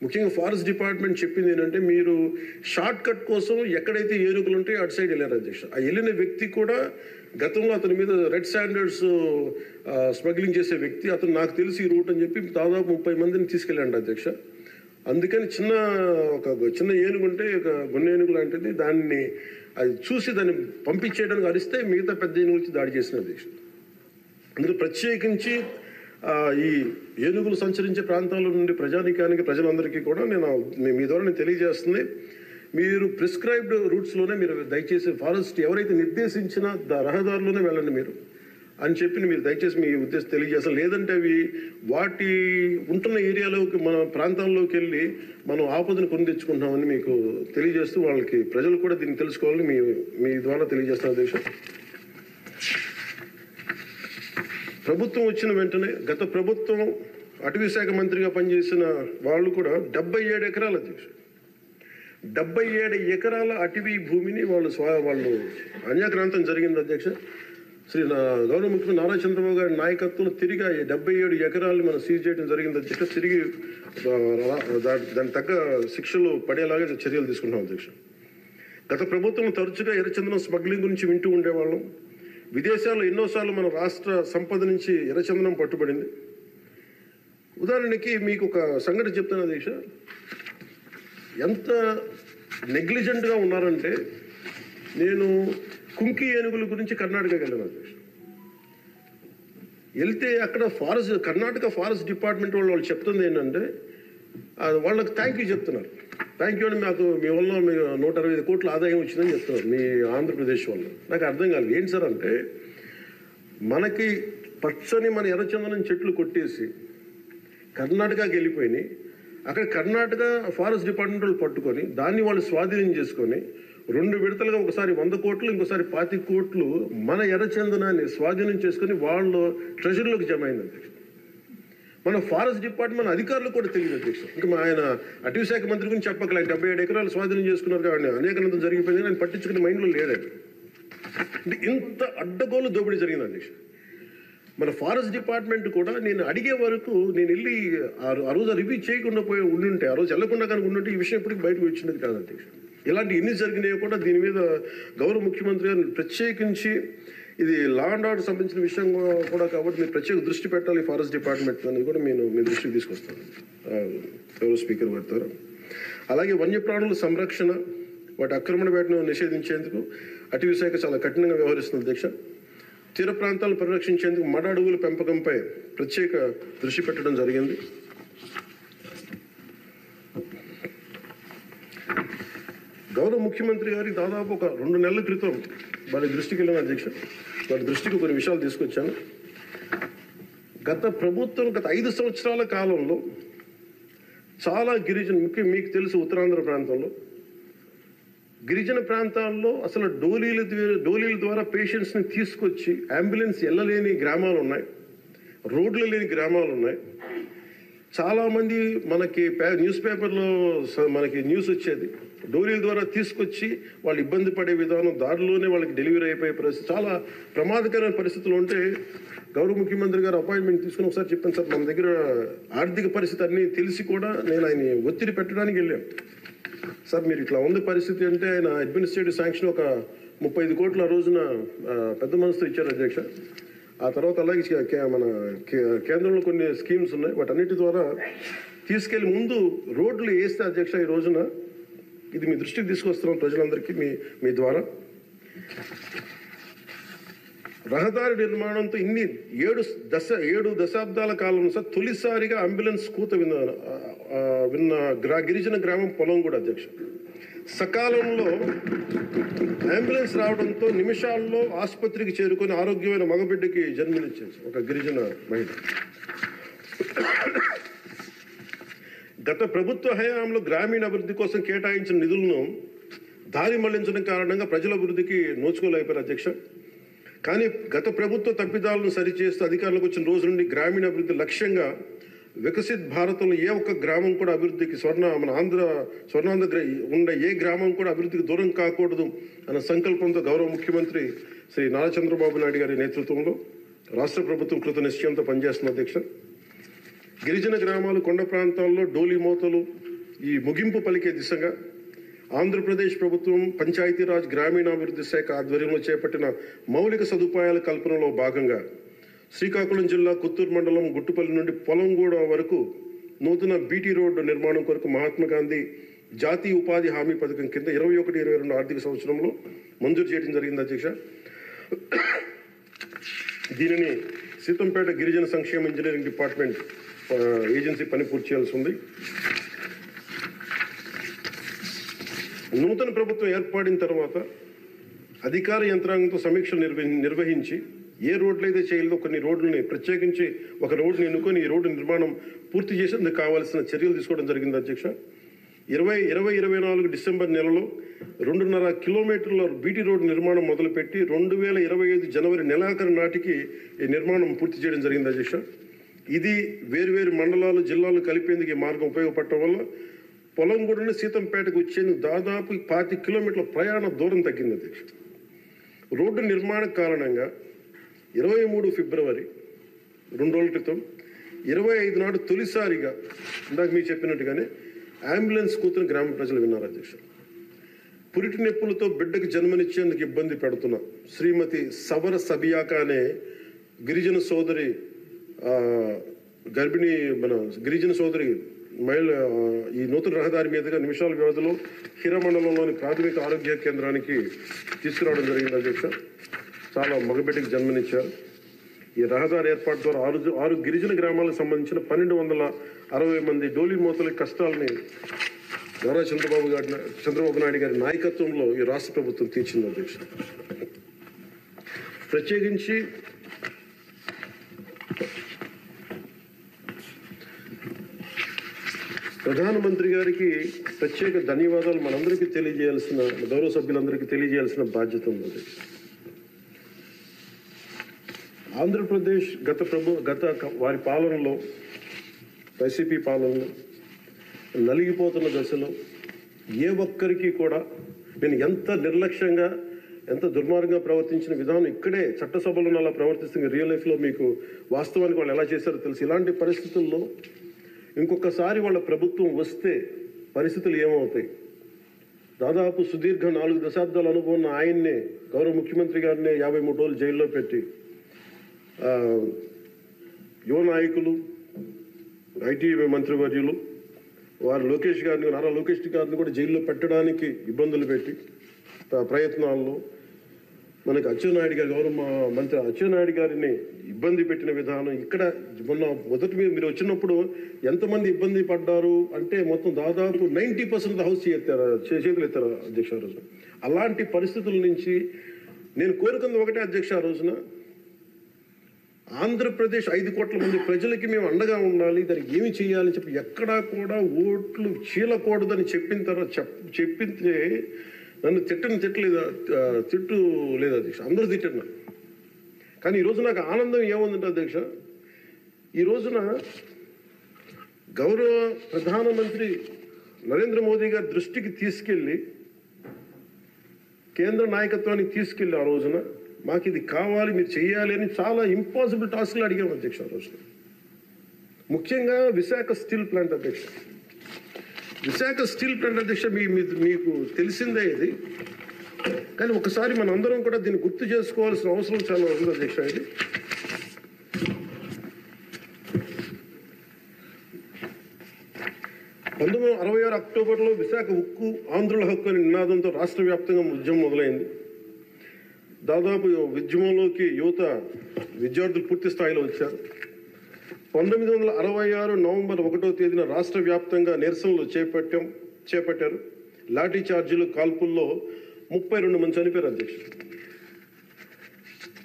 ముఖ్యంగా ఫారెస్ట్ డిపార్ట్మెంట్ చెప్పింది ఏంటంటే, మీరు షార్ట్ కట్ కోసం ఎక్కడైతే ఏనుగులు ఉంటాయో అటు సైడ్ వెళ్ళారు అధ్యక్ష. ఆ వెళ్ళిన వ్యక్తి కూడా గతంలో అతని మీద రెడ్ స్టాండర్డ్స్ స్మగ్లింగ్ చేసే వ్యక్తి, అతను నాకు తెలిసి ఈ రూట్ అని చెప్పి దాదాపు 30 మందిని తీసుకెళ్ళండి అధ్యక్ష. అందుకని చిన్న ఏనుగు ఉంటే ఒక గున్న ఏనుగు లాంటిది, దాన్ని అది చూసి దాన్ని పంపించేయడానికి అరిస్తే మిగతా పెద్ద ఏనుగు వచ్చి దాడి చేసిన అధ్యక్ష. అందులో ప్రత్యేకించి ఈ ఏనుగులు సంచరించే ప్రాంతాల నుండి ప్రజలందరికీ కూడా మీ ద్వారా నేను తెలియజేస్తుంది, మీరు ప్రిస్క్రైబ్డ్ రూట్స్లోనే మీరు దయచేసి ఫారెస్ట్ ఎవరైతే నిర్దేశించిన రహదారులోనే వెళ్ళండి మీరు అని చెప్పి మీరు దయచేసి మీ ఉద్దేశం తెలియజేస్తాం. లేదంటే అవి వాటి ఉంటున్న ఏరియాలోకి మన ప్రాంతాల్లోకి వెళ్ళి మనం ఆపదను కొని తెచ్చుకుంటామని మీకు తెలియజేస్తూ వాళ్ళకి ప్రజలు కూడా దీన్ని తెలుసుకోవాలని మీ ద్వారా తెలియజేస్తాను అధ్యక్ష. ప్రభుత్వం వచ్చిన వెంటనే గత ప్రభుత్వం అటవీ శాఖ మంత్రిగా పనిచేసిన వాళ్ళు కూడా 77 ఎకరాల అధ్యక్ష 77 ఎకరాల అటవీ భూమిని వాళ్ళు అన్యాక్రాంతం జరిగింది అధ్యక్ష. గౌరవ ముఖ్యమంత్రి నారా చంద్రబాబు గారి నాయకత్వంలో తిరిగి 77 ఎకరాలు మనం సీజ్ చేయడం జరిగింది అధ్యక్ష. తిరిగి దాని తగ్గ శిక్షలు పడేలాగా చర్యలు తీసుకుంటాం అధ్యక్ష. గత ప్రభుత్వం తరచుగా ఎర్రచందనం స్మగ్లింగ్ గురించి వింటూ ఉండేవాళ్ళం. విదేశాల్లో ఎన్నోసార్లు మన రాష్ట్ర సంపద నుంచి ఎర్రచందనం పట్టుబడింది. ఉదాహరణకి మీకు ఒక సంఘటన చెప్తాను అధ్యక్ష. ఎంత నెగ్లిజెంట్గా ఉన్నారంటే, నేను కుంకి ఏనుగుల గురించి కర్ణాటకకి వెళ్ళాను అధ్యక్ష. వెళ్తే అక్కడ కర్ణాటక ఫారెస్ట్ డిపార్ట్మెంట్ వాళ్ళు చెప్తుంది ఏంటంటే, వాళ్ళకి థ్యాంక్ యూ చెప్తున్నారు. థ్యాంక్ యూ అని మీ వల్ల 165 కోట్ల ఆదాయం వచ్చిందని చెప్తున్నారు మీ ఆంధ్రప్రదేశ్ వల్ల. నాకు అర్థం కాలేదు ఏంటి సార్ అంటే, మనకి పచ్చని మన ఎర్రచందనం చెట్లు కొట్టేసి కర్ణాటకకి వెళ్ళిపోయినాయి. అక్కడ కర్ణాటక ఫారెస్ట్ డిపార్ట్మెంట్ వాళ్ళు పట్టుకొని దాన్ని వాళ్ళు స్వాధీనం చేసుకొని 2 విడతలుగా ఒకసారి 100 కోట్లు ఇంకోసారి 25 కోట్లు మన ఎర్రచందనాన్ని స్వాధీనం చేసుకొని వాళ్ళు ట్రెజరీలోకి జమ అయింది అధ్యక్ష. మన ఫారెస్ట్ డిపార్ట్మెంట్ అధికారులు కూడా తెలియదు అధ్యక్ష. ఇంకా ఆయన అటవీ శాఖ మంత్రి గురించి చెప్పకలే 77 ఎకరాలు స్వాధీనం చేసుకున్నారు కాబట్టి అనేకనంతం జరిగిపోయింది, ఆయన పట్టించుకునే మైండ్లో లేదండి. అంటే ఇంత అడ్డగోలు దోపిడీ జరిగింది అధ్యక్ష. మన ఫారెస్ట్ డిపార్ట్మెంట్ కూడా నేను అడిగే వరకు నేను వెళ్ళి ఆ రోజు రివ్యూ చేయకుండా ఉండుంటే, ఆ రోజు వెళ్లకుండా కానీ ఉండుంటే ఈ విషయం ఎప్పటికీ బయటకు వచ్చినది కాదు అధ్యక్ష. ఇలాంటి ఎన్ని జరిగినాయో కూడా దీని మీద గౌరవ ముఖ్యమంత్రి గారు ప్రత్యేకించి, ఇది లా అండ్ ఆర్డర్ సంబంధించిన విషయం కూడా కాబట్టి మీరు ప్రత్యేక దృష్టి పెట్టాలి ఫారెస్ట్ డిపార్ట్మెంట్ అనేది కూడా నేను మీ దృష్టికి తీసుకొస్తాను గౌరవ స్పీకర్ గారు. అలాగే వన్యప్రాణుల సంరక్షణ, వాటి ఆక్రమణ వేటను నిషేధించేందుకు అటవీ శాఖ చాలా కఠినంగా వ్యవహరిస్తుంది అధ్యక్ష. తీర ప్రాంతాలను పరిరక్షించేందుకు మడ అడవుల పెంపకంపై ప్రత్యేక దృష్టి పెట్టడం జరిగింది. గౌరవ ముఖ్యమంత్రి గారికి దాదాపు ఒక 2 నెలల క్రితం వారి దృష్టికి వెళ్ళిన అధ్యక్ష. వారి దృష్టికి కొన్ని విషయాలు తీసుకొచ్చాను. గత 5 సంవత్సరాల కాలంలో చాలా ముఖ్యంగా మీకు తెలుసు ఉత్తరాంధ్ర ప్రాంతంలో గిరిజన ప్రాంతాల్లో అసలు డోలీల ద్వారా పేషెంట్స్ని తీసుకొచ్చి అంబులెన్స్ వెళ్ళలేని గ్రామాలు ఉన్నాయి, రోడ్లు లేని గ్రామాలు ఉన్నాయి. చాలామంది మనకి న్యూస్ పేపర్లో మనకి న్యూస్ వచ్చేది, డోరీల ద్వారా తీసుకొచ్చి వాళ్ళు ఇబ్బంది పడే విధానం, దారిలోనే వాళ్ళకి డెలివరీ అయిపోయే పరిస్థితి, చాలా ప్రమాదకరమైన పరిస్థితులు ఉంటే గౌరవ ముఖ్యమంత్రి గారు అపాయింట్మెంట్ తీసుకుని ఒకసారి చెప్పాను, సార్ మన దగ్గర ఆర్థిక పరిస్థితి అన్నీ తెలిసి కూడా నేను ఆయన ఒత్తిడి పెట్టడానికి వెళ్ళాను. సార్ మీరు ఇట్లా ఉంది పరిస్థితి అంటే ఆయన అడ్మినిస్ట్రేటివ్ శాంక్షన్ ఒక 35 కోట్ల ఆ రోజున పెద్ద మనసుతో ఇచ్చారు అధ్యక్ష. ఆ తర్వాత అలాగే మన కేంద్రంలో కొన్ని స్కీమ్స్ ఉన్నాయి, వాటన్నిటి ద్వారా తీసుకెళ్లి ముందు రోడ్లు వేస్తే అధ్యక్ష ఈ రోజున ఇది మీ దృష్టికి తీసుకొస్తున్నాం ప్రజలందరికీ మీ ద్వారా. రహదారి నిర్మాణంతో ఇన్ని 7 దశాబ్దాల కాలంలో సార్ తొలిసారిగా అంబులెన్స్ కూత విన్న గిరిజన గ్రామం పొలంగూడ అధ్యక్ష. సకాలంలో అంబులెన్స్ రావడంతో నిమిషాల్లో ఆసుపత్రికి చేరుకొని ఆరోగ్యమైన మగబిడ్డకి జన్మనిచ్చింది ఒక గిరిజన మహిళ. గత ప్రభుత్వ హయాంలో గ్రామీణ అభివృద్ధి కోసం కేటాయించిన నిధులను దారి మళ్లించడం కారణంగా ప్రజల అభివృద్ధికి నోచుకోలేకపోయారు అధ్యక్ష. కానీ గత ప్రభుత్వ తప్పిదాలను సరిచేస్తూ అధికారులకు వచ్చిన రోజు నుండి గ్రామీణ అభివృద్ధి లక్ష్యంగా వికసిత్ భారతంలో ఏ ఒక్క గ్రామం కూడా అభివృద్ధికి స్వర్ణాంధ్ర ఉండే ఏ గ్రామం కూడా అభివృద్ధికి దూరం కాకూడదు అన్న సంకల్పంతో గౌరవ ముఖ్యమంత్రి శ్రీ నారా చంద్రబాబు నాయుడు గారి నేతృత్వంలో రాష్ట్ర ప్రభుత్వం కృత నిశ్చయంతో పనిచేస్తున్న అధ్యక్ష. గిరిజన గ్రామాలు, కొండ ప్రాంతాల్లో డోలి మోతలు ఈ ముగింపు పలికే దిశగా ఆంధ్రప్రదేశ్ ప్రభుత్వం పంచాయతీరాజ్ గ్రామీణాభివృద్ధి శాఖ ఆధ్వర్యంలో చేపట్టిన మౌలిక సదుపాయాల కల్పనలో భాగంగా శ్రీకాకుళం జిల్లా కుత్తూరు మండలం గుట్టుపల్లి నుండి పొలంగూడ వరకు నూతన బీటీ రోడ్డు నిర్మాణం కొరకు మహాత్మా గాంధీ జాతీయ ఉపాధి హామీ పథకం కింద 21-22 ఆర్థిక సంవత్సరంలో మంజూరు చేయడం జరిగింది అధ్యక్ష. దీనిని సీతంపేట గిరిజన సంక్షేమ ఇంజనీరింగ్ డిపార్ట్మెంట్ ఏజెన్సీ పని పూర్తి చేయాల్సి ఉంది. నూతన ప్రభుత్వం ఏర్పడిన తర్వాత అధికార యంత్రాంగంతో సమీక్షలు నిర్వహించి ఏ రోడ్లు అయితే చేయాలో కొన్ని రోడ్లని ప్రత్యేకించి ఒక రోడ్డుని ఎన్నుకొని ఈ రోడ్డు నిర్మాణం పూర్తి చేసేందుకు కావాల్సిన చర్యలు తీసుకోవడం జరిగింది అధ్యక్ష. 2024 డిసెంబర్ నెలలో 2.5 కిలోమీటర్ల బీటీ రోడ్డు నిర్మాణం మొదలుపెట్టి 2025 జనవరి నెలాఖరు నాటికి ఈ నిర్మాణం పూర్తి చేయడం జరిగింది అధ్యక్ష. ఇది వేరువేరు మండలాలు, జిల్లాలు కలిపేందుకు ఈ మార్గం ఉపయోగపడటం వల్ల పొలంగూడని సీతంపేటకు వచ్చేందుకు దాదాపు 25 కిలోమీటర్ల ప్రయాణ దూరం తగ్గింది అధ్యక్ష. రోడ్డు నిర్మాణ కారణంగా 23 ఫిబ్రవరి 2 రోజుల క్రితం 25 నాడు తొలిసారిగా ఇందాక మీకు చెప్పినట్టుగానే అంబులెన్స్ కూతురు గ్రామ ప్రజలు విన్నారు అధ్యక్ష. పురిటి నొప్పులతో బిడ్డకు జన్మనిచ్చేందుకు ఇబ్బంది పెడుతున్న శ్రీమతి సవర సబియాక అనే గిరిజన సోదరి గిరిజన సోదరి మహిళ ఈ నూతన రహదారి మీదుగా నిమిషాల వ్యవధిలో హిరమండలంలోని ప్రాథమిక ఆరోగ్య కేంద్రానికి తీసుకురావడం జరిగింది అధ్యక్ష. చాలా మగబిడ్డకి జన్మనిచ్చారు. ఈ రహదారి ఏర్పాటు ద్వారా 6 గిరిజన గ్రామాలకు సంబంధించిన 1260 మంది డోలీ మోతల కష్టాలని నారా చంద్రబాబు నాయుడు గారి నాయకత్వంలో ఈ రాష్ట్ర ప్రభుత్వం తీర్చింది అధ్యక్ష. ప్రత్యేకించి ప్రధానమంత్రి గారికి ప్రత్యేక ధన్యవాదాలు మనందరికీ తెలియజేయాల్సిన, గౌరవ సభ్యులందరికీ తెలియజేయాల్సిన బాధ్యత ఉంది. ఆంధ్రప్రదేశ్ గత వారి పాలనలో, వైసీపీ పాలనలో నలిగిపోతున్న దశలో ఏ ఒక్కరికి కూడా నేను ఎంత నిర్లక్ష్యంగా, ఎంత దుర్మార్గంగా ప్రవర్తించిన విధానం ఇక్కడే చట్టసభలో అలా ప్రవర్తిస్తుంది. రియల్ లైఫ్లో మీకు వాస్తవానికి వాళ్ళు ఎలా చేశారో తెలుసు. ఇలాంటి పరిస్థితుల్లో ఇంకొకసారి వాళ్ళ ప్రభుత్వం వస్తే పరిస్థితులు ఏమవుతాయి? దాదాపు సుదీర్ఘ 4 దశాబ్దాల అనుభవం ఉన్న ఆయన్నే, గౌరవ ముఖ్యమంత్రి గారినే 53 రోజులు జైల్లో పెట్టి యువ నాయకులు, ఐటీ మంత్రివర్యులు వారు నారా లోకేష్ గారిని కూడా జైల్లో పెట్టడానికి ఇబ్బందులు పెట్టి ప్రయత్నాల్లో మనకి అచ్చెన్నాయుడు గారు, గౌరవ మంత్రి అచ్చెన్నాయుడు గారిని ఇబ్బంది పెట్టిన విధానం ఇక్కడ మొదటి మీరు వచ్చినప్పుడు ఎంతమంది ఇబ్బంది పడ్డారు అంటే మొత్తం దాదాపు 90% హౌస్ చేతులు ఎత్తారు అధ్యక్ష ఆ రోజున. అలాంటి పరిస్థితుల నుంచి నేను కోరుకుంది ఒకటే అధ్యక్ష, ఆ రోజున ఆంధ్రప్రదేశ్ 5 కోట్ల మంది ప్రజలకి మేము అండగా ఉండాలి, దానికి ఏమి చేయాలని చెప్పి ఎక్కడా కూడా ఓట్లు చీలకూడదని చెప్పిన తర్వాత చెప్పింటే నన్ను తిట్టు లేదు అధ్యక్ష, అందరూ తిట్టారు. కానీ ఈరోజు నాకు ఆనందం ఏముందంటే అధ్యక్ష, ఈ రోజున గౌరవ ప్రధానమంత్రి నరేంద్ర మోదీ గారి దృష్టికి తీసుకెళ్ళి కేంద్ర నాయకత్వానికి తీసుకెళ్ళి ఆ రోజున మాకు ఇది కావాలి, మీరు చేయాలి అని చాలా ఇంపాసిబుల్ టాస్క్లు అడిగాం అధ్యక్ష ఆ రోజున. ముఖ్యంగా విశాఖ స్టీల్ ప్లాంట్ అధ్యక్ష. విశాఖ స్టీల్ ప్లాంట్ అధ్యక్ష మీకు తెలిసిందే ఇది, కానీ ఒకసారి మన అందరం కూడా దీన్ని గుర్తు చేసుకోవాల్సిన అవసరం చాలా ఉంది అధ్యక్ష. ఇది 1966 అక్టోబర్లో విశాఖ ఉక్కు ఆంధ్రుల హక్కు అనే నినాదంతో రాష్ట్ర వ్యాప్తంగా ఉద్యమం మొదలైంది. దాదాపు ఉద్యమంలోకి విద్యార్థులు పూర్తి స్థాయిలో వచ్చారు. 1966 నవంబర్ 1వ తేదీన రాష్ట్ర వ్యాప్తంగా నిరసనలు చేపట్టారు. లాఠీ చార్జీలు, కాల్పుల్లో 32 మంది చనిపోయారు అధ్యక్ష.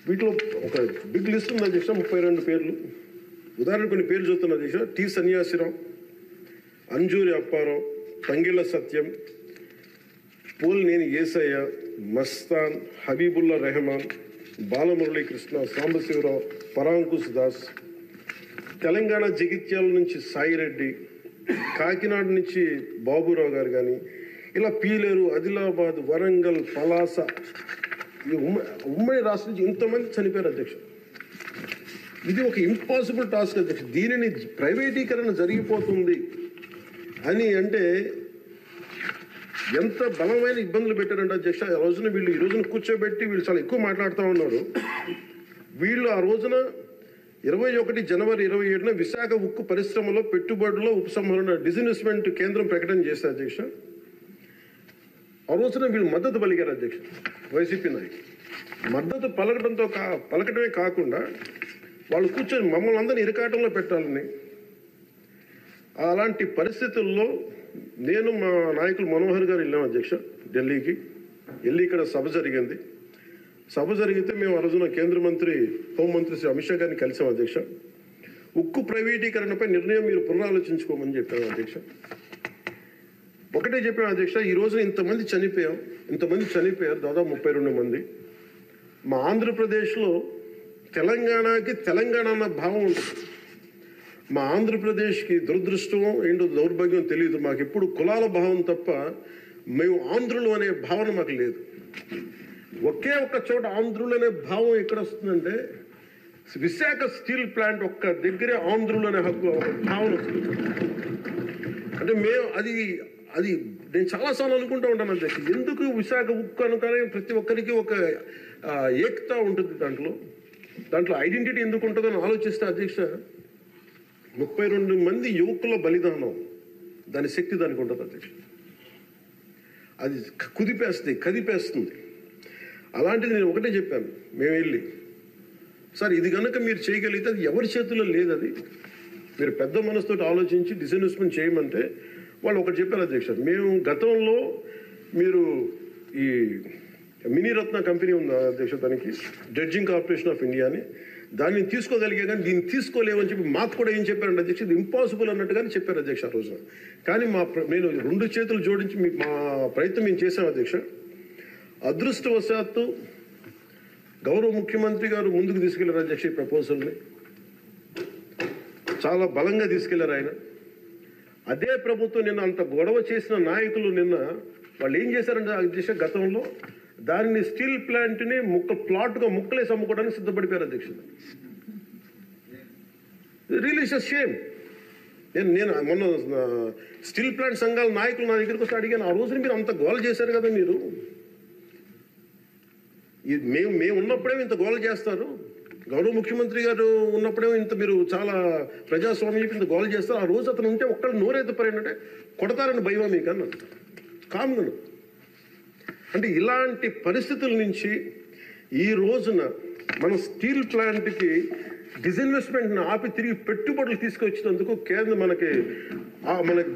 వీటిలో ఒక బిగ్ లిస్ట్ ఉంది అధ్యక్ష, 32 పేర్లు. ఉదాహరణ కొన్ని పేర్లు చూస్తున్నా అధ్యక్ష. టి సన్యాసిరావు, అంజూరి అప్పారావు, తంగిళ్ళ సత్యం, పోల్నేని ఏసయ్య, మస్తాన్, హబీబుల్లా రెహమాన్, బాలమురళీకృష్ణ, సాంబశివరావు, పరాంకుశ్ దాస్. తెలంగాణ జగిత్యాల నుంచి సాయిరెడ్డి, కాకినాడ నుంచి బాబురావు గారు కానీ, ఇలా పీలేరు, ఆదిలాబాద్, వరంగల్, పలాస, ఈ ఉమ్మడి రాష్ట్రం నుంచి ఇంతమంది చనిపోయారు అధ్యక్ష. ఇది ఒక ఇంపాసిబుల్ టాస్క్ అధ్యక్ష. దీనిని ప్రైవేటీకరణ జరిగిపోతుంది అని అంటే ఎంత బలమైన ఇబ్బందులు పెట్టారంటే అధ్యక్ష. ఆ రోజున ఈ రోజున కూర్చోబెట్టి వీళ్ళు చాలా ఎక్కువ మాట్లాడుతూ ఉన్నారు. వీళ్ళు ఆ రోజున 21 జనవరి 27న విశాఖ ఉక్కు పరిశ్రమలో పెట్టుబడుల ఉపసంహరణ డిజిన్వెస్ట్మెంట్ కేంద్రం ప్రకటన చేశారు అధ్యక్ష. ఆ రోజున వీళ్ళు మద్దతు పలికారు అధ్యక్ష. వైసీపీ నాయకులు మద్దతు పలకటమే కాకుండా వాళ్ళు కూర్చొని మమ్మల్ని అందరినీ ఇరకాటంలో పెట్టాలని. అలాంటి పరిస్థితుల్లో నేను మా నాయకులు మనోహర్ గారు వెళ్ళాం అధ్యక్ష ఢిల్లీకి. వెళ్ళి ఇక్కడ సభ జరిగింది. సభ జరిగితే మేము ఆ రోజున కేంద్ర మంత్రి, హోంమంత్రి శ్రీ అమిత్ షా గారిని కలిసాం అధ్యక్ష. ఉక్కు ప్రైవేటీకరణపై నిర్ణయం మీరు పునరాలోచించుకోమని చెప్పాము అధ్యక్ష. ఒకటే చెప్పాము అధ్యక్ష, ఈ రోజున ఇంతమంది చనిపోయారు, దాదాపు 32 మంది. మా ఆంధ్రప్రదేశ్లో తెలంగాణకి తెలంగాణ అన్న భావం ఉంటుంది. మా ఆంధ్రప్రదేశ్కి దురదృష్టం ఏంటో దౌర్భాగ్యం తెలియదు. మాకు ఎప్పుడు కులాల భావం తప్ప మేము ఆంధ్రులు అనే భావన మాకు లేదు. ఒకే ఒక్క చోట ఆంధ్రులు అనే భావం ఎక్కడ వస్తుందంటే విశాఖ స్టీల్ ప్లాంట్ ఒక్క దగ్గరే ఆంధ్రులు అనే హక్కు భావన వస్తుంది. అంటే మేము అది నేను చాలాసార్లు అనుకుంటూ ఉంటాను అధ్యక్ష, ఎందుకు విశాఖ ఉక్కు అనుకనే ప్రతి ఒక్కరికి ఒక ఏకత ఉంటుంది. దాంట్లో ఐడెంటిటీ ఎందుకు ఉంటుందని ఆలోచిస్తే అధ్యక్ష 32 మంది యువకుల బలిదానం, దాని శక్తి దానికి ఉంటుంది అధ్యక్ష. అది కదిపేస్తుంది. అలాంటిది నేను ఒకటే చెప్పాను. మేము వెళ్ళి, సార్ ఇది కనుక మీరు చేయగలిగితే అది ఎవరి చేతుల్లో లేదు, అది మీరు పెద్ద మనసుతో ఆలోచించి డిస్ఇన్వెస్ట్మెంట్ చేయమంటే వాళ్ళు ఒకటి చెప్పారు అధ్యక్ష. మేము గతంలో మీరు ఈ మినీరత్న కంపెనీ ఉంది అధ్యక్ష, దానికి డ్రెడ్జింగ్ కార్పొరేషన్ ఆఫ్ ఇండియా అని, దాన్ని తీసుకోగలిగే కానీ దీన్ని తీసుకోలేమని చెప్పి మాకు కూడా ఏం చెప్పారంటే అధ్యక్ష, ఇది ఇంపాసిబుల్ అన్నట్టుగానే చెప్పారు అధ్యక్ష ఆ రోజున. కానీ నేను 2 చేతులు జోడించి మా ప్రయత్నం మేము చేశాం అధ్యక్ష. అదృష్టవశాత్తు గౌరవ ముఖ్యమంత్రి గారు ముందుకు తీసుకెళ్లారు అధ్యక్ష. ఈ ప్రపోజల్ని చాలా బలంగా తీసుకెళ్లారు ఆయన. అదే ప్రభుత్వం నిన్న అంత గొడవ చేసిన నాయకులు నిన్న వాళ్ళు ఏం చేశారంటే అధ్యక్ష, గతంలో దానిని స్టీల్ ప్లాంట్ని ప్లాట్గా ముక్కలేసి అమ్ముకోవడానికి సిద్ధపడిపోయారు అధ్యక్ష. Really it's a shame. నేను మొన్న స్టీల్ ప్లాంట్ సంఘాల నాయకులు నా దగ్గరికి వస్తే అడిగాను, ఆ రోజున మీరు అంత గోల చేశారు కదా, మీరు మేము ఉన్నప్పుడేమో ఇంత గోల చేస్తారు, గౌరవ ముఖ్యమంత్రి గారు ఉన్నప్పుడేమో ఇంత మీరు చాలా ప్రజాస్వామ్యం ఇంత గోల చేస్తారు, ఆ రోజు అతను ఉంటే ఒక్కళ్ళు నోరెత్తపరేంటంటే కొడతారని భయమా మీకు అన్నాను కామ్ను. అంటే ఇలాంటి పరిస్థితుల నుంచి ఈ రోజున మన స్టీల్ ప్లాంట్కి డిస్ఇన్వెస్ట్మెంట్ని ఆపి తిరిగి పెట్టుబడులు తీసుకొచ్చినందుకు మనకి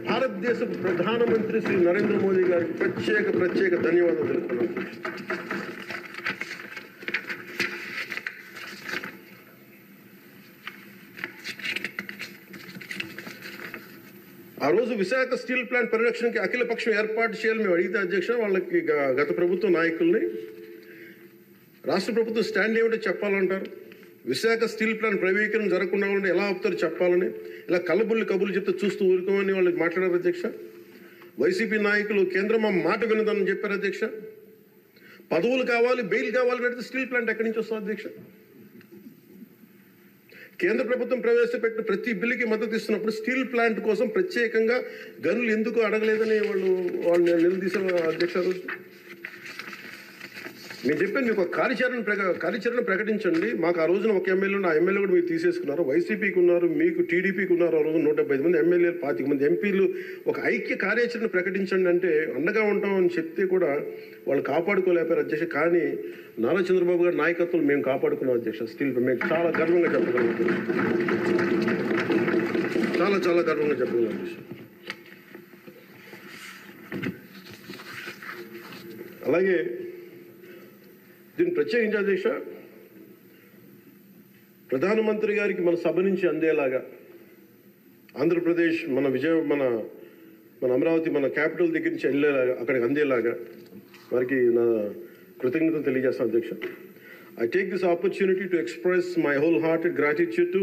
భారతదేశ ప్రధానమంత్రి శ్రీ నరేంద్ర మోదీ గారికి ప్రత్యేక ధన్యవాదాలు తెలుపుతున్నాను. ఆ రోజు విశాఖ స్టీల్ ప్లాంట్ పరిరక్షణకి అఖిల పక్షం ఏర్పాటు చేయాలని మేము అడిగితే అధ్యక్ష, వాళ్ళకి గత ప్రభుత్వ నాయకుల్ని రాష్ట్ర ప్రభుత్వం స్టాండ్ ఏమిటో చెప్పాలంటారు. విశాఖ స్టీల్ ప్లాంట్ ప్రైవేటీకరణ జరగకుండా ఉంటే ఎలా ఆపుతారు చెప్పాలని ఇలా కబుర్లు చెప్తే చూస్తూ ఊరుకోమని వాళ్ళు మాట్లాడారు అధ్యక్ష. వైసీపీ నాయకులు కేంద్రం మా మాట వినదని చెప్పారు అధ్యక్ష. పదవులు కావాలి, బెయిల్ కావాలని అడిగితే స్టీల్ ప్లాంట్ ఎక్కడి నుంచి వస్తుంది అధ్యక్ష? కేంద్ర ప్రభుత్వం ప్రవేశపెట్టిన ప్రతి బిల్లుకి మద్దతు ఇస్తున్నప్పుడు స్టీల్ ప్లాంట్ కోసం ప్రత్యేకంగా గనులు ఎందుకు అడగలేదని వాళ్ళు నిలదీశారు అధ్యక్ష. రోజు నేను చెప్పాను మీకు కార్యాచరణ ప్రకటించండి. మాకు ఆ రోజున ఒక ఎమ్మెల్యే, ఆ ఎమ్మెల్యే కూడా మీరు తీసేసుకున్నారు. వైసీపీకి ఉన్నారు, మీకు టీడీపీకి ఉన్నారు. ఆ రోజు 175 మంది ఎమ్మెల్యేలు, 25 మంది ఎంపీలు ఒక ఐక్య కార్యాచరణ ప్రకటించండి అంటే అండగా ఉంటామని చెప్తే కూడా వాళ్ళు కాపాడుకోలేపారు అధ్యక్ష. కానీ నారా చంద్రబాబు గారి నాయకత్వం మేము కాపాడుకున్నాం అధ్యక్ష. స్టీల్ మేము చాలా గర్వంగా చెప్పగలం, చాలా గర్వంగా చెప్పగలం అధ్యక్ష. అలాగే దీన్ని ప్రత్యేకించి అధ్యక్ష, ప్రధానమంత్రి గారికి మన సభ నుంచి అందేలాగా ఆంధ్రప్రదేశ్ మన అమరావతి మన క్యాపిటల్ దగ్గర నుంచి వెళ్ళేలాగా, అక్కడికి అందేలాగా వారికి నా కృతజ్ఞతలు తెలియజేస్తాను అధ్యక్ష. I take this opportunity to express my wholehearted gratitude to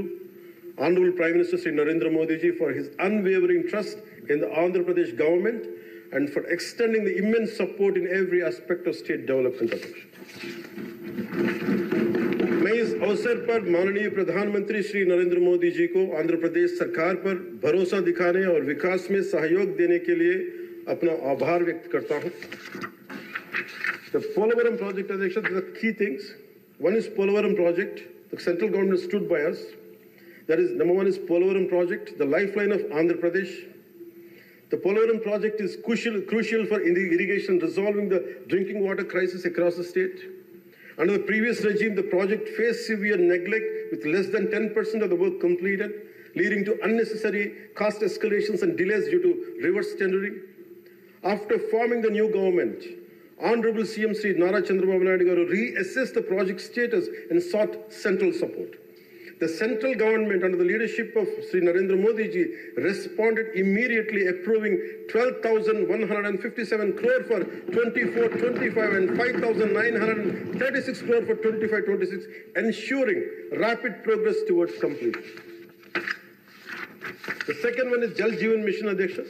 Honorable Prime Minister Sri Narendra Modi ji for his unwavering trust in the Andhra Pradesh government and for extending the immense support in every aspect of state development. मैं इस अवसर पर माननीय प्रधानमंत्री श्री नरेंद्र मोदी जी को आंध्र प्रदेश सरकार पर भरोसा दिखाने और विकास में सहयोग देने के लिए अपना आभार व्यक्त करता हूं. The Polavaram project, Adhyaksha, the key things. One is Polavaram project. The central government stood by us. That is, number one is Polavaram project, the lifeline of Andhra Pradesh. The Polavaram project is crucial for irrigation, resolving the drinking water crisis across the state. Under the previous regime, the project faced severe neglect with less than 10% of the work completed, leading to unnecessary cost escalations and delays due to reverse tendering. After forming the new government, Honorable CM Sri Nara Chandrababu Naidu Garu reassessed the project status and sought central support. The central government, under the leadership of Sri Narendra Modi ji, responded immediately, approving 12,157 crore for 24-25 and 5,936 crore for 25-26, ensuring rapid progress towards completion. The second one is Jal Jeevan Mission, Adhyaksha,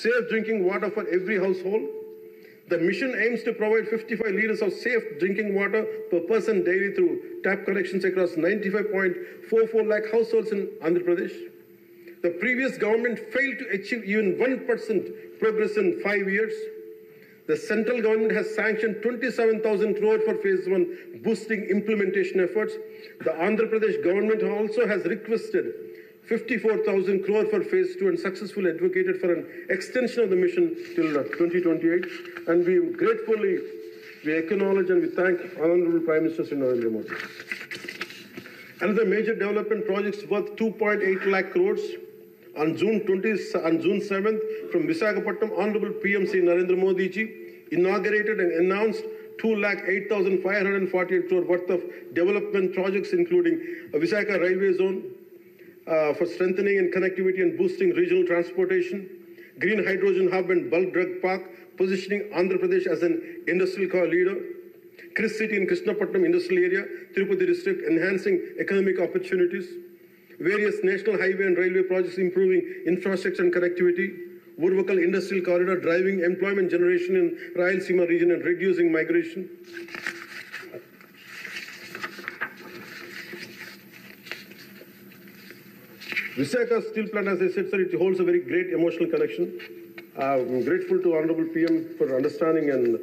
safe drinking water for every household. The mission aims to provide 55 liters of safe drinking water per person daily through tap connections across 95.44 lakh households in Andhra Pradesh. The previous government failed to achieve even 1% progress in 5 years. The central government has sanctioned 27,000 crore for phase 1, boosting implementation efforts. The Andhra Pradesh government also has requested 54,000 crore for phase 2 and successfully advocated for an extension of the mission till 2028. And we acknowledge and we thank Honorable Prime Minister Sri Narendra Modi. Another major development projects worth 2.8 lakh crores. On June 7th, from Visakhapatnam, Honorable PM Sri Narendra Modi ji inaugurated and announced 2,08,548 crore worth of development projects, including a Visakha railway zone, for strengthening and connectivity and boosting regional transportation, green hydrogen hub and bulk drug park, positioning Andhra Pradesh as an industrial core leader, Chris City in Krishnapatnam industrial area, Tirupati district, enhancing economic opportunities, various national highway and railway projects improving infrastructure and connectivity, Urvakal industrial corridor driving employment generation in Rayalaseema region and reducing migration. Visakha steel plant, as I said, sir, it holds a very great emotional connection. I'm grateful to Honorable PM for understanding and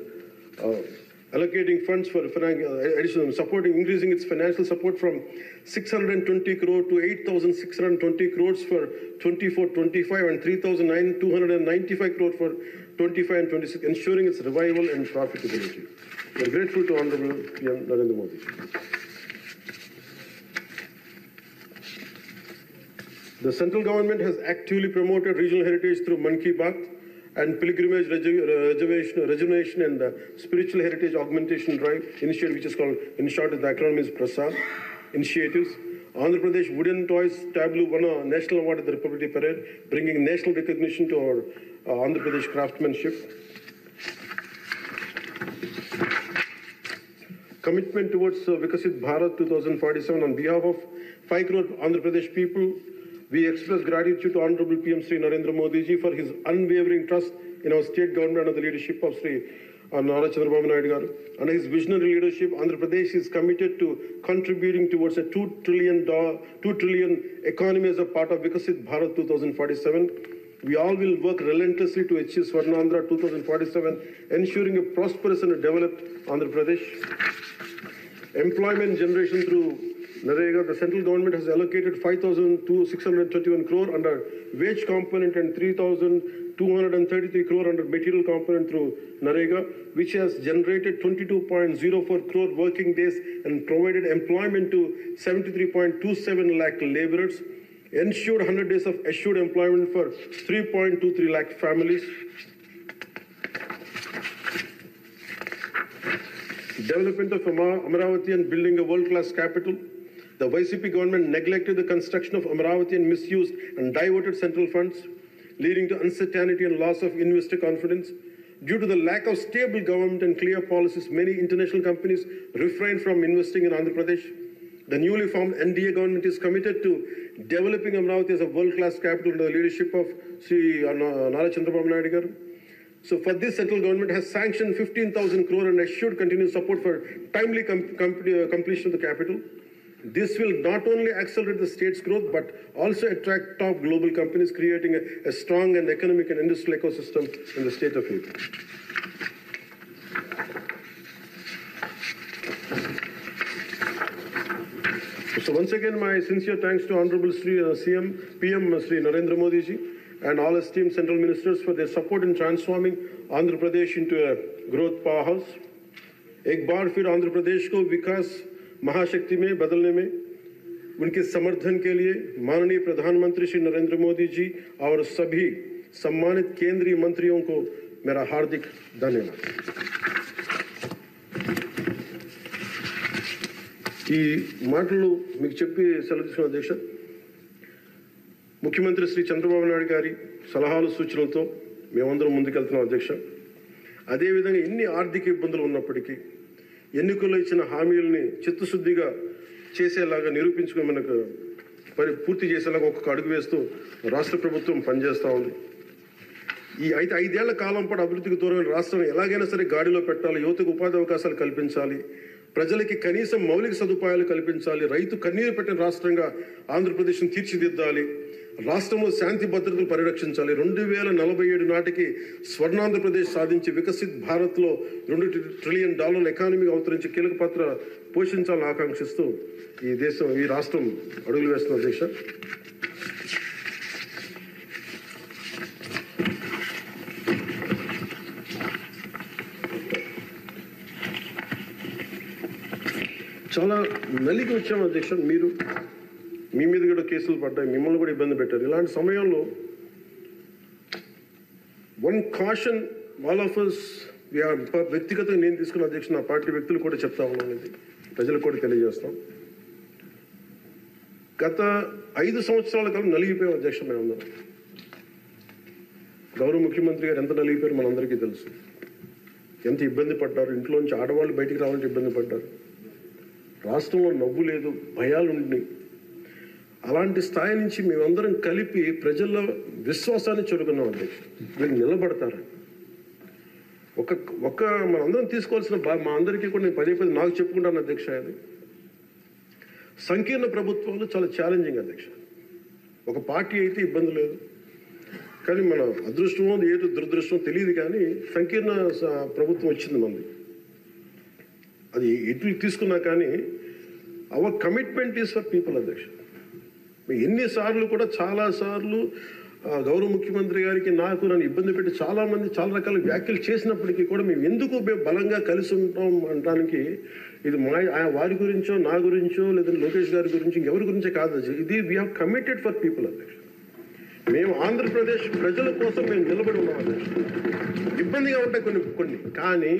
allocating funds for additional supporting, increasing its financial support from 620 crore to 8,620 crores for 24-25 and 3,295 crore for 25 and 26, ensuring its revival and profitability. We're grateful to Honorable PM Narendra Modi. The central government has actively promoted regional heritage through Man Ki Baat and pilgrimage rejuvenation and spiritual heritage augmentation drive initiative, which is called, in short, the acronym is PRASAD initiatives. Andhra Pradesh Wooden Toys Tableau won a national award at the Republic Day Parade, bringing national recognition to our Andhra Pradesh craftsmanship. commitment towards Vikasit Bharat 2047 on behalf of 5 crore Andhra Pradesh people, we express gratitude to Honorable PM Sri Narendra Modi ji for his unwavering trust in our state government under the leadership of Sri Nara Chandrababu Naidu garu. Under his visionary leadership, Andhra Pradesh is committed to contributing towards a $2 trillion economy as a part of Vikasit Bharat 2047. We all will work relentlessly to achieve Swarnandhra 2047, ensuring a prosperous and a developed Andhra Pradesh. Employment generation through Narega, the central government has allocated 5,621 crore under wage component and 3,233 crore under material component through Narega, which has generated 22.04 crore working days and provided employment to 73.27 lakh laborers, ensured 100 days of assured employment for 3.23 lakh families. Development of Amaravati and building a world-class capital. The YCP government neglected the construction of Amaravati and misused and diverted central funds, leading to uncertainty and loss of investor confidence. Due to the lack of stable government and clear policies, many international companies refrain from investing in Andhra Pradesh. The newly formed NDA government is committed to developing Amaravati as a world-class capital under the leadership of Sri Nara Chandrababu Naidu garu. So for this, central government has sanctioned 15,000 crore and assured continued support for timely completion of the capital. This will not only accelerate the state's growth, but also attract top global companies, creating a strong and economic and industrial ecosystem in the state of AP. So once again, my sincere thanks to Honorable PM Sri Narendra Modi ji and all esteemed central ministers for their support in transforming Andhra Pradesh into a growth powerhouse. एक बार फिर आंध्र प्रदेश को विकास महाशक्ति में बदलने में उनके समर्थन के लिए माननीय प्रधानमंत्री श्री नरेंद्र मोदी जी और सभी सम्मानित केंद्रीय मंत्रियों को मेरा हार्दिक धन्यवाद। ఈ మాటలు మీకు చెప్పి సెలవు తీసుకున్న అధ్యక్ష, ముఖ్యమంత్రి శ్రీ చంద్రబాబు నాయుడు గారి సలహాలు సూచనలతో మేమందరం ముందుకెళ్తున్నాం అధ్యక్ష. అదేవిధంగా ఎన్ని ఆర్థిక ఇబ్బందులు ఉన్నప్పటికీ ఎన్నికల్లో ఇచ్చిన హామీలని చిత్తశుద్ధిగా చేసేలాగా నిరూపించుకుని మనకు పూర్తి చేసేలాగా ఒక్కొక్క అడుగు వేస్తూ రాష్ట్ర ప్రభుత్వం పనిచేస్తూ ఉంది. ఈ 5 కాలం పాటు అభివృద్ధికి దూరమైన రాష్ట్రం ఎలాగైనా సరే గాడిలో పెట్టాలి, యువతకు ఉపాధి అవకాశాలు కల్పించాలి, ప్రజలకి కనీసం మౌలిక సదుపాయాలు కల్పించాలి, రైతు కన్నీరు పెట్టిన రాష్ట్రంగా ఆంధ్రప్రదేశ్ను తీర్చిదిద్దాలి, రాష్ట్రంలో శాంతి భద్రతలు పరిరక్షించాలి, 2047 నాటికి స్వర్ణాంధ్రప్రదేశ్ సాధించి వికసిత్ భారత్లో $2 ట్రిలియన్ ఎకానమీ అవతరించి కీలక పాత్ర పోషించాలని ఆకాంక్షిస్తూ ఈ రాష్ట్రం అడుగులు వేస్తున్న అధ్యక్ష. చాలా నలిగి వచ్చాము అధ్యక్ష. మీ మీద కూడా కేసులు పడ్డాయి, మిమ్మల్ని కూడా ఇబ్బంది పెట్టారు. ఇలాంటి సమయంలో one caution all of us, వ్యక్తిగతంగా నేను తీసుకున్న అధ్యక్ష, నా పార్టీ వ్యక్తులు కూడా చెప్తా ఉన్నాను, ఇది ప్రజలకు కూడా తెలియజేస్తాం. గత 5 సంవత్సరాల కాలం నలిగిపోయాం అధ్యక్ష. మేమందరం గౌరవ ముఖ్యమంత్రి గారు ఎంత నలిగిపోయారు మనందరికీ తెలుసు. ఎంత ఇబ్బంది పడ్డారు, ఇంట్లోంచి ఆడవాళ్ళు బయటికి రావాలంటే ఇబ్బంది పడ్డారు, రాష్ట్రంలో నవ్వు లేదు, భయాలు ఉండి, అలాంటి స్థాయి నుంచి మేమందరం కలిపి ప్రజల్లో విశ్వాసాన్ని చెరుకున్నాం అధ్యక్ష. వీళ్ళు నిలబడతారు. ఒక మనందరం తీసుకోవాల్సిన మా అందరికీ కూడా నేను పదే నాకు చెప్పుకుంటాను అధ్యక్ష. అది సంకీర్ణ ప్రభుత్వాలు చాలా ఛాలెంజింగ్ అధ్యక్ష. ఒక పార్టీ అయితే ఇబ్బంది లేదు, కానీ మన అదృష్టమో ఏదో దురదృష్టమో తెలియదు, కానీ సంకీర్ణ ప్రభుత్వం వచ్చింది మనది. అది ఎటు తీసుకున్నా కానీ our commitment is for people అధ్యక్ష. ఎన్నిసార్లు కూడా చాలాసార్లు గౌరవ ముఖ్యమంత్రి గారికి నన్ను ఇబ్బంది పెట్టి చాలామంది చాలా రకాల వ్యాఖ్యలు చేసినప్పటికీ కూడా మేము ఎందుకు బలంగా కలిసి ఉంటాం అనడానికి ఇది వారి గురించో నా గురించో లేదా లోకేష్ గారి గురించి ఇంకెవరి గురించో కాదు, ఇది we have committed for people అధ్యక్ష. మేము ఆంధ్రప్రదేశ్ ప్రజల కోసం మేము నిలబడి ఉన్నాం అధ్యక్ష. ఇబ్బందిగా ఉంటాయి కొన్ని, కానీ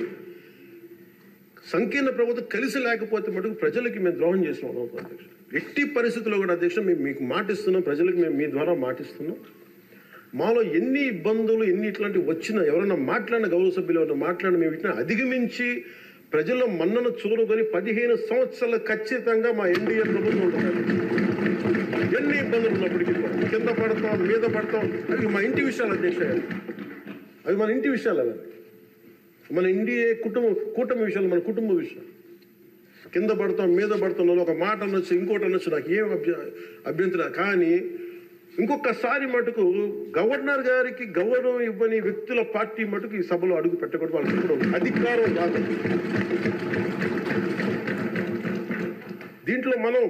సంకీర్ణ ప్రభుత్వం కలిసి లేకపోతే మటుకు ప్రజలకి మేము ద్రోహం చేస్తున్నాం అధ్యక్ష. ఎట్టి పరిస్థితుల్లో కూడా అధ్యక్ష మేము మీకు మాటిస్తున్నాం, ప్రజలకు మేము మీ ద్వారా మాటిస్తున్నాం. మాలో ఎన్ని ఇబ్బందులు ఎన్ని ఇట్లాంటివి వచ్చినా, ఎవరైనా మాట్లాడిన గౌరవ సభ్యులు ఎవరైనా మాట్లాడిన మేము ఇట్లా అధిగమించి ప్రజల్లో మన్నను చూరుకొని 15 సంవత్సరాలు ఖచ్చితంగా మా ఎన్డీఏ ప్రభుత్వం ఉంటుంది. ఎన్ని ఇబ్బందులు ఉన్నప్పటికీ కింద పడతాం, మీద పడతాం, అవి మా ఇంటి విషయాలు అధ్యక్ష, అవి మన ఇంటి విషయాలు, అవి మన ఎన్డీఏ కూటమి విషయాలు, మన కుటుంబ విషయాలు. కింద పడతాం, మీద పడతాం, ఒక మాట అనొచ్చు, ఇంకోటి అనొచ్చు, నాకు ఏం అభ్యంతరం. కానీ ఇంకొకసారి మటుకు గవర్నర్ గారికి గౌరవం ఇవ్వని వ్యక్తుల పార్టీ మటుకు ఈ సభలో అడుగు పెట్టకూడదు. వాళ్ళకి ఇప్పుడు అధికారం రాదు. దీంట్లో మనం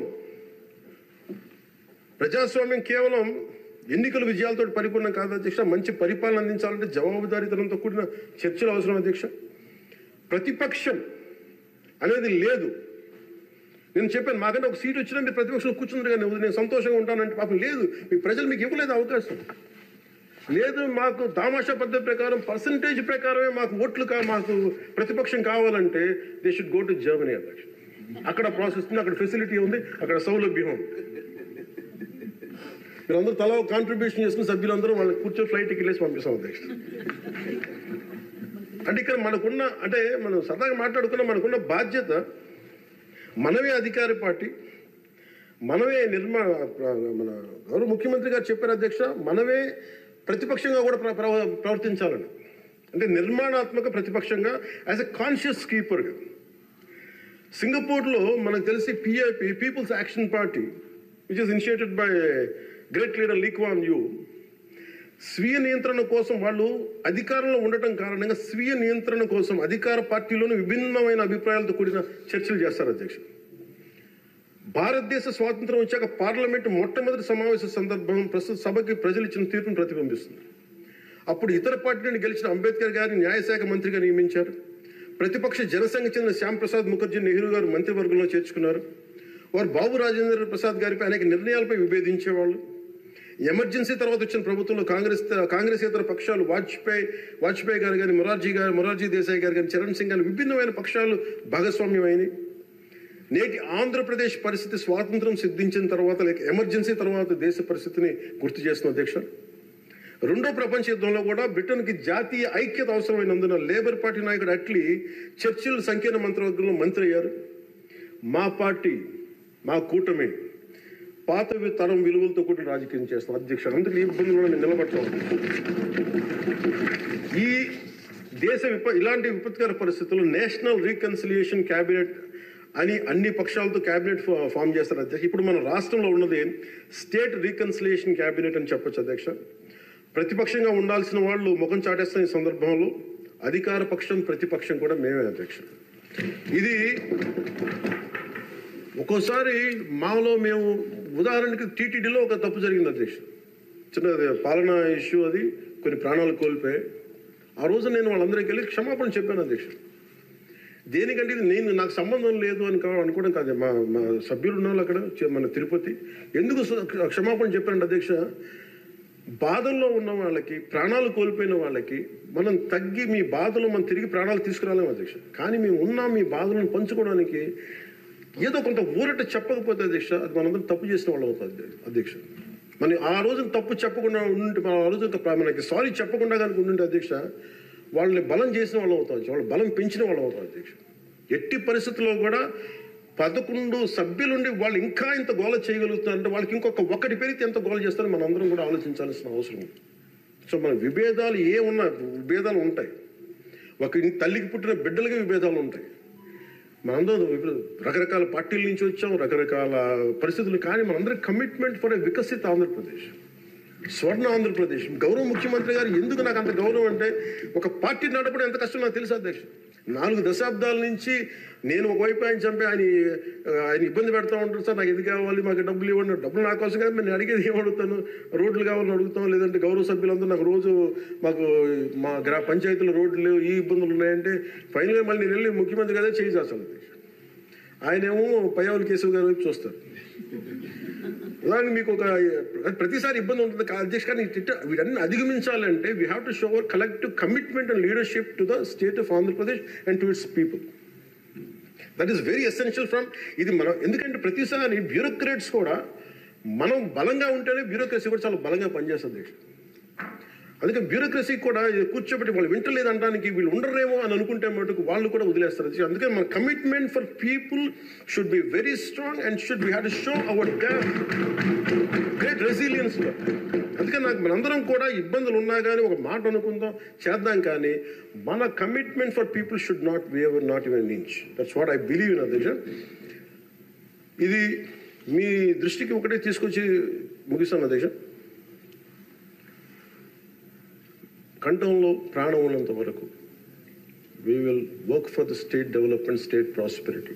ప్రజాస్వామ్యం కేవలం ఎన్నికల విజయాలతో పరిపూర్ణం కాదు అధ్యక్ష. మంచి పరిపాలన అందించాలంటే జవాబుదారీతనంతో కూడిన చర్చలు అవసరం అధ్యక్ష. ప్రతిపక్షం అనేది లేదు. నేను చెప్పాను, మాకంటే ఒక సీట్ వచ్చినా మీరు ప్రతిపక్షంలో కూర్చున్నారు కానీ నేను సంతోషంగా ఉంటానంటే పాపం లేదు. మీ ప్రజలు మీకు ఇవ్వలేదు అవకాశం. లేదు, మాకు దామాషా పద్ధతి ప్రకారం పర్సంటేజ్ ప్రకారమే మాకు ఓట్లు మాకు ప్రతిపక్షం కావాలంటే they should go to Germany అధ్యక్ష. అక్కడ ప్రాసెస్ ఉంది, అక్కడ ఫెసిలిటీ ఉంది, అక్కడ సౌలభ్యం ఉంది. మీరందరూ తలా కాంట్రిబ్యూషన్ చేసుకుని సభ్యులందరూ వాళ్ళకి కూర్చొని ఫ్లైట్కి వెళ్ళేసి పంపిస్తాం అధ్యక్ష. అంటే ఇక్కడ మనకున్న, అంటే మనం సరదాగా మాట్లాడుకున్న మనకున్న బాధ్యత, మనమే అధికార పార్టీ, మనమే మన గౌరవ ముఖ్యమంత్రి గారు చెప్పారు అధ్యక్ష, మనమే ప్రతిపక్షంగా కూడా ప్రవర్తించాలని. అంటే నిర్మాణాత్మక ప్రతిపక్షంగా యాజ్ ఎ కాన్షియస్ కీపర్గా. సింగపూర్లో మనకు తెలిసి PIP, People's Action Party, which is initiated by great leader Lee Kuan Yew, స్వీయ నియంత్రణ కోసం వాళ్ళు అధికారంలో ఉండటం కారణంగా స్వీయ నియంత్రణ కోసం అధికార పార్టీలోని విభిన్నమైన అభిప్రాయాలతో కూడిన చర్చలు చేస్తారు అధ్యక్ష. భారతదేశ స్వాతంత్రం వచ్చాక పార్లమెంటు మొట్టమొదటి సమావేశ సందర్భం ప్రస్తుత సభకి ప్రజలు ఇచ్చిన తీర్పును ప్రతిబింబిస్తుంది. అప్పుడు ఇతర పార్టీ నుండి గెలిచిన అంబేద్కర్ గారిని న్యాయశాఖ మంత్రిగా నియమించారు. ప్రతిపక్ష జనసంఘ చెందిన శ్యామ్ ప్రసాద్ ముఖర్జీ నెహ్రూ గారు మంత్రివర్గంలో చేర్చుకున్నారు. వారు బాబు రాజేంద్ర ప్రసాద్ గారిపై అనేక నిర్ణయాలపై విభేదించేవాళ్ళు. ఎమర్జెన్సీ తర్వాత వచ్చిన ప్రభుత్వంలో కాంగ్రెసేతర పక్షాలు వాజ్పేయి గారు కానీ, మొరార్జీ దేశాయ్ గారు కానీ, చరణ్ సింగ్ గారు విభిన్నమైన పక్షాలు భాగస్వామ్యమైనవి. నేటి ఆంధ్రప్రదేశ్ పరిస్థితి స్వాతంత్రం సిద్ధించిన తర్వాత లేక ఎమర్జెన్సీ తర్వాత దేశ పరిస్థితిని గుర్తు చేస్తున్న అధ్యక్ష. రెండో ప్రపంచ యుద్ధంలో కూడా బ్రిటన్కి జాతీయ ఐక్యత అవసరమైనందున లేబర్ పార్టీ నాయకుడు అట్లీ చర్చిల్ సంకీర్ణ మంత్రివర్గంలో మంత్రి అయ్యారు. మా పార్టీ, మా కూటమి పాత తరం విలువలతో కూడిన రాజకీయం చేస్తాం అధ్యక్ష. అందుకు ఈ ఇబ్బందులు నేను నిలబడతాం. ఈ దేశ ఇలాంటి విపత్కర పరిస్థితుల్లో నేషనల్ రీకన్సిలియేషన్ క్యాబినెట్ అని అన్ని పక్షాలతో క్యాబినెట్ ఫామ్ చేస్తారు అధ్యక్ష. ఇప్పుడు మన రాష్ట్రంలో ఉన్నది స్టేట్ రీకన్సిలియేషన్ క్యాబినెట్ అని చెప్పొచ్చు అధ్యక్ష. ప్రతిపక్షంగా ఉండాల్సిన వాళ్ళు ముఖం చాటేస్తున్న ఈ సందర్భంలో అధికార పక్షం, ప్రతిపక్షం కూడా మేమే అధ్యక్ష. ఇది ఒక్కోసారి మాలో మేము ఉదాహరణకి టీటీడీలో ఒక తప్పు జరిగింది అధ్యక్ష. చిన్న పాలనా ఇష్యూ, అది కొన్ని ప్రాణాలు కోల్పోయాయి. ఆ రోజు నేను వాళ్ళందరికీ వెళ్ళి క్షమాపణ చెప్పాను అధ్యక్ష. దేనికంటే ఇది నాకు సంబంధం లేదు అని అనుకోవడం కాదు. మా సభ్యులు ఉన్నారు అక్కడ మన తిరుపతి. ఎందుకు క్షమాపణ చెప్పానంటే అధ్యక్ష, బాధల్లో ఉన్న వాళ్ళకి, ప్రాణాలు కోల్పోయిన వాళ్ళకి మనం తగ్గి మీ బాధలు మనం తిరిగి ప్రాణాలు తీసుకురాలేము అధ్యక్ష. కానీ మేము ఉన్నాం మీ బాధలను పంచుకోవడానికి. ఏదో కొంత ఊరట చెప్పకపోతే అధ్యక్ష, అది మనందరం తప్పు చేసిన వాళ్ళు అవుతుంది అధ్యక్ష. మన ఆ రోజు తప్పు చెప్పకుండా ఉంటే, ఆ రోజు మనకి సారీ చెప్పకుండా కనుక ఉంటుంటే అధ్యక్ష, వాళ్ళని బలం చేసిన వాళ్ళు అవుతాం, వాళ్ళు బలం పెంచిన వాళ్ళు అవుతాం అధ్యక్ష. ఎట్టి పరిస్థితుల్లో కూడా 11 సభ్యులుండి వాళ్ళు ఇంకా ఇంత గోల చేయగలుగుతున్నారంటే వాళ్ళకి ఒకటి పెరిగితే ఎంత గోల చేస్తారో మనం అందరం కూడా ఆలోచించాల్సిన అవసరం ఉంది. సో మన విభేదాలు ఏమున్నా విభేదాలు ఉంటాయి. ఒక తల్లికి పుట్టిన బిడ్డలకి విభేదాలు ఉంటాయి. మనందరం రకరకాల పార్టీల నుంచి వచ్చాం, రకరకాల పరిస్థితులు. కానీ మనందరం కమిట్మెంట్ ఫర్ ఏ వికసిత ఆంధ్రప్రదేశ్, స్వర్ణ ఆంధ్రప్రదేశ్. గౌరవ ముఖ్యమంత్రి గారు ఎందుకు నాకు అంత గౌరవం అంటే, ఒక పార్టీ నడపడం ఎంత కష్టం నాకు తెలుసు అధ్యక్ష. 4 దశాబ్దాల నుంచి నేను ఒకవైపు ఆయన చంపి ఆయన ఇబ్బంది పెడతా ఉంటాను. సార్ నాకు ఇది కావాలి, మాకు డబ్బులు ఇవ్వండి. డబ్బులు నా కోసం కాదు, నేను అడిగేది ఏం అడుగుతాను, రోడ్లు కావాలని అడుగుతాం. లేదంటే గౌరవ సభ్యులందరూ నాకు రోజు మాకు మా పంచాయతీలో రోడ్లు లేవు, ఈ ఇబ్బందులు ఉన్నాయంటే ఫైనల్గా మళ్ళీ నేను వెళ్ళి ముఖ్యమంత్రి గారే చేయి చేస్తాను. ఆయనేమో పయ్యావుల కేశవ్ గారి వైపు చూస్తారు. ఉదాహరణకి మీకు ప్రతిసారి ఇబ్బంది ఉంటుంది అధ్యక్ష. కానీ వీటన్ని అధిగమించాలంటే we have to show hour collective commitment and leadership to the state of Andhra Pradesh and to it's people. That is very essential from ఇది మనం. ఎందుకంటే ప్రతిసారి బ్యూరోక్రాట్స్ కూడా మనం బలంగా ఉంటేనే బ్యూరోక్రసీ కూడా చాలా బలంగా పనిచేస్తుంది అధ్యక్ష. అందుకే బ్యూరోక్రసీ కూడా కూర్చోబెట్టి వాళ్ళు వింటలేదంటానికి వీళ్ళు ఉండరేమో అని అనుకుంటే మటుకు వాళ్ళు కూడా వదిలేస్తారు. అందుకే మన commitment for people should be very strong and should we have to show hour great resilience. అందుకే నాకు మనందరం కూడా ఇబ్బందులు ఉన్నా కానీ ఒక మాట అనుకుందాం, చేద్దాం, కానీ మన commitment for people should not waiver, not even inch. That's what I believe in అధ్యక్ష. ఇది మీ దృష్టికి ఒకటే తీసుకొచ్చి ముగిస్తాను అధ్యక్ష. కంఠంలో ప్రాణం ఉన్నంత వరకు we will work for the state development, state prosperity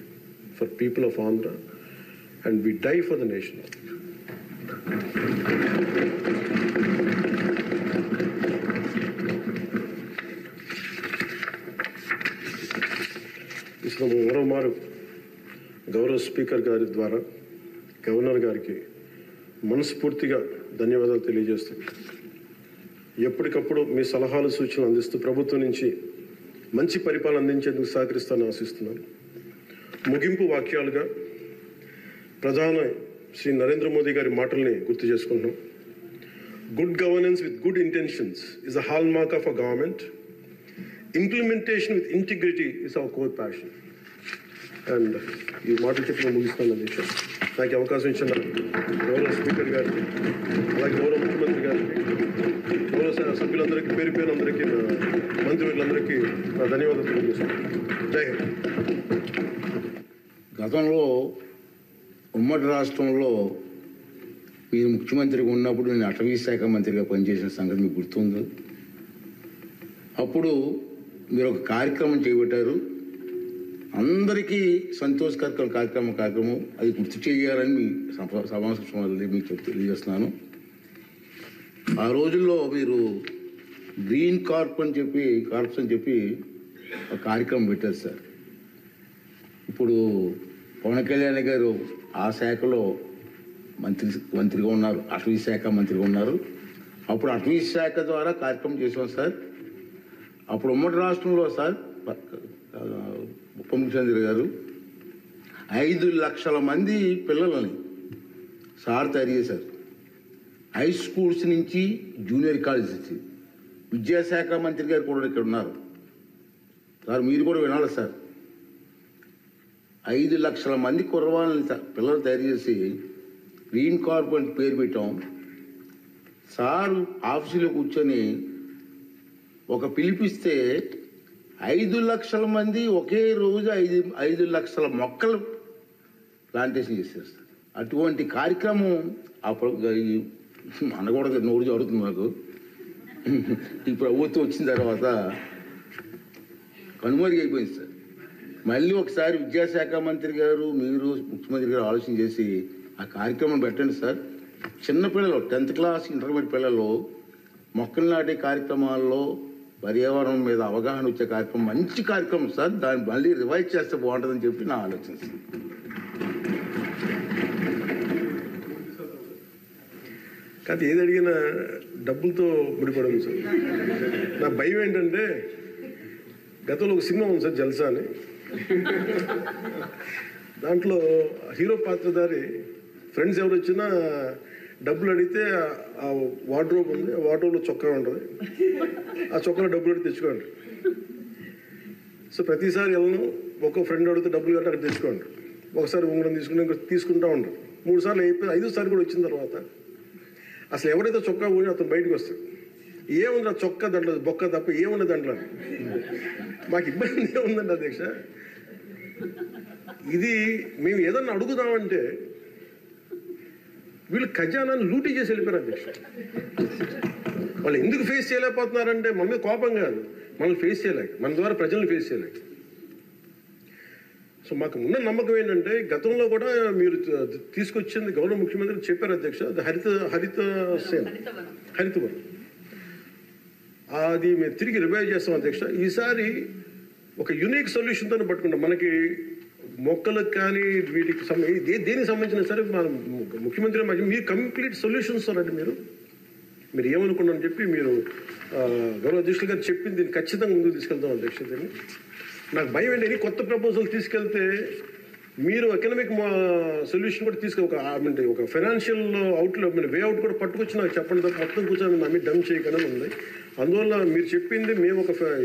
for people of Andhra, and we die for the nation. మరోమారు గౌరవ స్పీకర్ గారి ద్వారా గవర్నర్ గారికి మనస్ఫూర్తిగా ధన్యవాదాలు తెలియజేస్తూ ఎప్పటికప్పుడు మీ సలహాలు సూచనలు అందిస్తూ ప్రభుత్వం నుంచి మంచి పరిపాలన అందించేందుకు సహకరిస్తానని ఆశిస్తున్నాను. ముగింపు వాక్యాలుగా ప్రధాని శ్రీ నరేంద్ర మోదీ గారి మాటల్ని గుర్తు చేసుకుంటున్నాం. Good governance with good intentions is a hall mark of a government. Implementation with integrity is our core passion. And ఈ మాటలు చెప్పి ముగిస్తాను అధ్యక్ష. నాకు అవకాశం ఇచ్చిన గౌరవ స్పీకర్ గారికి, అలాగే గౌరవ ముఖ్యమంత్రి గారికి, గౌరవ సభ్యులందరికీ, పేరు పేరులందరికీ, మంత్రివర్యులందరికీ నా ధన్యవాదాలు తెలియజేస్తున్నాను. జై హింద్. గతంలో ఉమ్మడి రాష్ట్రంలో మీరు ముఖ్యమంత్రిగా ఉన్నప్పుడు నేను అటవీ శాఖ మంత్రిగా పనిచేసిన సంగతి మీకు గుర్తుంది. అప్పుడు మీరు ఒక కార్యక్రమం చేపట్టారు, అందరికీ సంతోషకర కార్యక్రమం అది గుర్తు చేయాలని మీ సమావేశం మీకు తెలియజేస్తున్నాను. ఆ రోజుల్లో మీరు గ్రీన్ కార్ప్స్ అని చెప్పి ఒక కార్యక్రమం పెట్టారు సార్. ఇప్పుడు పవన్ కళ్యాణ్ గారు ఆ శాఖలో మంత్రిగా ఉన్నారు, అటవీ శాఖ మంత్రిగా ఉన్నారు. అప్పుడు అటవీ శాఖ ద్వారా కార్యక్రమం చేసాం సార్. అప్పుడు ఉమ్మడి రాష్ట్రంలో సార్ ఉప ముఖ్యమంత్రి గారు 5 లక్షల మంది పిల్లలని సార్ తయారు చేశారు. హై స్కూల్స్ నుంచి జూనియర్ కాలేజ్ నుంచి. విద్యాశాఖ మంత్రి గారు కూడా ఇక్కడ ఉన్నారు సార్, మీరు కూడా వినాలి సార్. 5 లక్షల మంది కుర్రవాళ్ళని పిల్లలు తయారు చేసి గ్రీన్ కార్ప్ అని పేరు పెట్టాం సార్. ఆఫీసులో కూర్చొని ఒక పిలిపిస్తే 5 లక్షల మంది ఒకే రోజు 5 లక్షల మొక్కలు ప్లాంటేషన్ చేశారు సార్. అటువంటి కార్యక్రమం అనకూడదు, నోరు జరుగుతుంది నాకు. ఈ ప్రభుత్వం వచ్చిన తర్వాత కనుమరుగైపోయింది సార్. మళ్ళీ ఒకసారి విద్యాశాఖ మంత్రి గారు, మీరు ముఖ్యమంత్రి గారు ఆలోచన చేసి ఆ కార్యక్రమం పెట్టండి సార్. చిన్నపిల్లలు 10th క్లాస్ ఇంటర్మీడియట్ పిల్లలు మొక్కలు నాటే కార్యక్రమాల్లో పర్యావరణం మీద అవగాహన వచ్చే కార్యక్రమం మంచి కార్యక్రమం సార్. దాన్ని మళ్ళీ రివైజ్ చేస్తే బాగుంటుందని చెప్పి నా ఆలోచన సార్. కాదు, ఏది అడిగినా డబ్బులతో ముడిపడింది సార్. నా భయం ఏంటంటే గతంలో ఒక సినిమా ఉంది సార్, జల్సా అని. దాంట్లో హీరో పాత్రధారి ఫ్రెండ్స్ ఎవరు వచ్చినా డబ్బులు అడిగితే ఆ వార్డ్రోబ్ ఉంది, ఆ వార్డ్రోబ్లో చొక్కా ఉంటుంది, ఆ చొక్కాలో డబ్బులు అడిగి తెచ్చుకోండి. సో ప్రతిసారి వెళ్ళను, ఒక్కో ఫ్రెండ్ అడిగితే డబ్బులు కట్టి అక్కడ తెచ్చుకోండి. ఒకసారి ఉంగరం తీసుకుని ఇంకా తీసుకుంటూ ఉంటారు. 3 సార్లు అయిపోయి 5వ కూడా వచ్చిన తర్వాత అసలు ఎవరైతే చొక్కా పోయి అతను బయటకు వస్తాడు. ఏముంది ఆ చొక్కా దాంట్లో బొక్క తప్ప ఏముంది దాంట్లో. మాకు ఇబ్బంది ఏముందండి అధ్యక్ష. ఇది మేము ఏదన్నా అడుగుదామంటే వీళ్ళు ఖజానాన్ని లూటీ చేసి వెళ్ళిపోయారు అధ్యక్ష. వాళ్ళు ఎందుకు ఫేస్ చేయలేకపోతున్నారంటే మన మీద కోపం కాదు, మనల్ని ఫేస్ చేయలేక, మన ద్వారా ప్రజల్ని ఫేస్ చేయలేక. సో మాకు ఉన్న నమ్మకం ఏంటంటే గతంలో కూడా మీరు తీసుకొచ్చింది గౌరవ ముఖ్యమంత్రి చెప్పారు అధ్యక్ష, హరితవనం అది మేము తిరిగి రివైవ్ చేస్తాం అధ్యక్ష. ఈసారి ఒక యూనిక్ సొల్యూషన్తో పట్టుకుంటాం. మనకి మొక్కలకు కానీ వీటికి దేనికి సంబంధించిన సరే మన ముఖ్యమంత్రి మీరు కంప్లీట్ సొల్యూషన్స్ అంటే మీరు ఏమనుకున్నారని చెప్పి మీరు గౌరవ అధ్యక్షులు గారు చెప్పింది దీన్ని ఖచ్చితంగా ముందుకు తీసుకెళ్తాం అధ్యక్ష. దీన్ని నాకు భయం ఏంటి, కొత్త ప్రపోజల్ తీసుకెళ్తే మీరు ఎకనామిక్ సొల్యూషన్ కూడా ఒక ఫైనాన్షియల్ అవుట్లుక్ వే అవుట్ కూడా పట్టుకొచ్చి నాకు చెప్పండి తప్ప మొత్తం కూర్చొని నమ్మి డమ్ చేయకనే ఉంది. అందువల్ల మీరు చెప్పింది మేము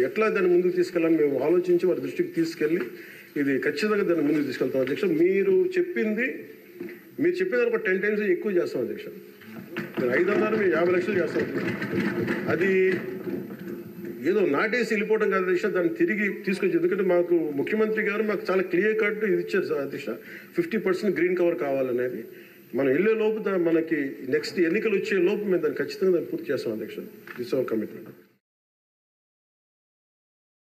ఎట్లా దాన్ని ముందుకు తీసుకెళ్ళాలని మేము ఆలోచించి వారి దృష్టికి తీసుకెళ్ళి ఇది ఖచ్చితంగా దాన్ని ముందుకు తీసుకెళ్తాం అధ్యక్ష. మీరు చెప్పేది ఒక 10 times ఎక్కువ చేస్తాం అధ్యక్ష. మీరు 500 మేము 50 లక్షలు చేస్తాం. అది ఏదో నాటేసి వెళ్ళిపోవడం కాదు అధ్యక్ష, దాన్ని తిరిగి తీసుకొచ్చి, ఎందుకంటే మాకు ముఖ్యమంత్రి గారు మాకు చాలా క్లియర్ కట్ ఇది ఇచ్చారు అధ్యక్ష, 50% గ్రీన్ కవర్ కావాలనేది. మనం వెళ్ళే లోపు మనకి నెక్స్ట్ ఎన్నికలు వచ్చే లోపు మేము దాన్ని ఖచ్చితంగా దాన్ని పూర్తి చేస్తాం అధ్యక్ష. This our commitment.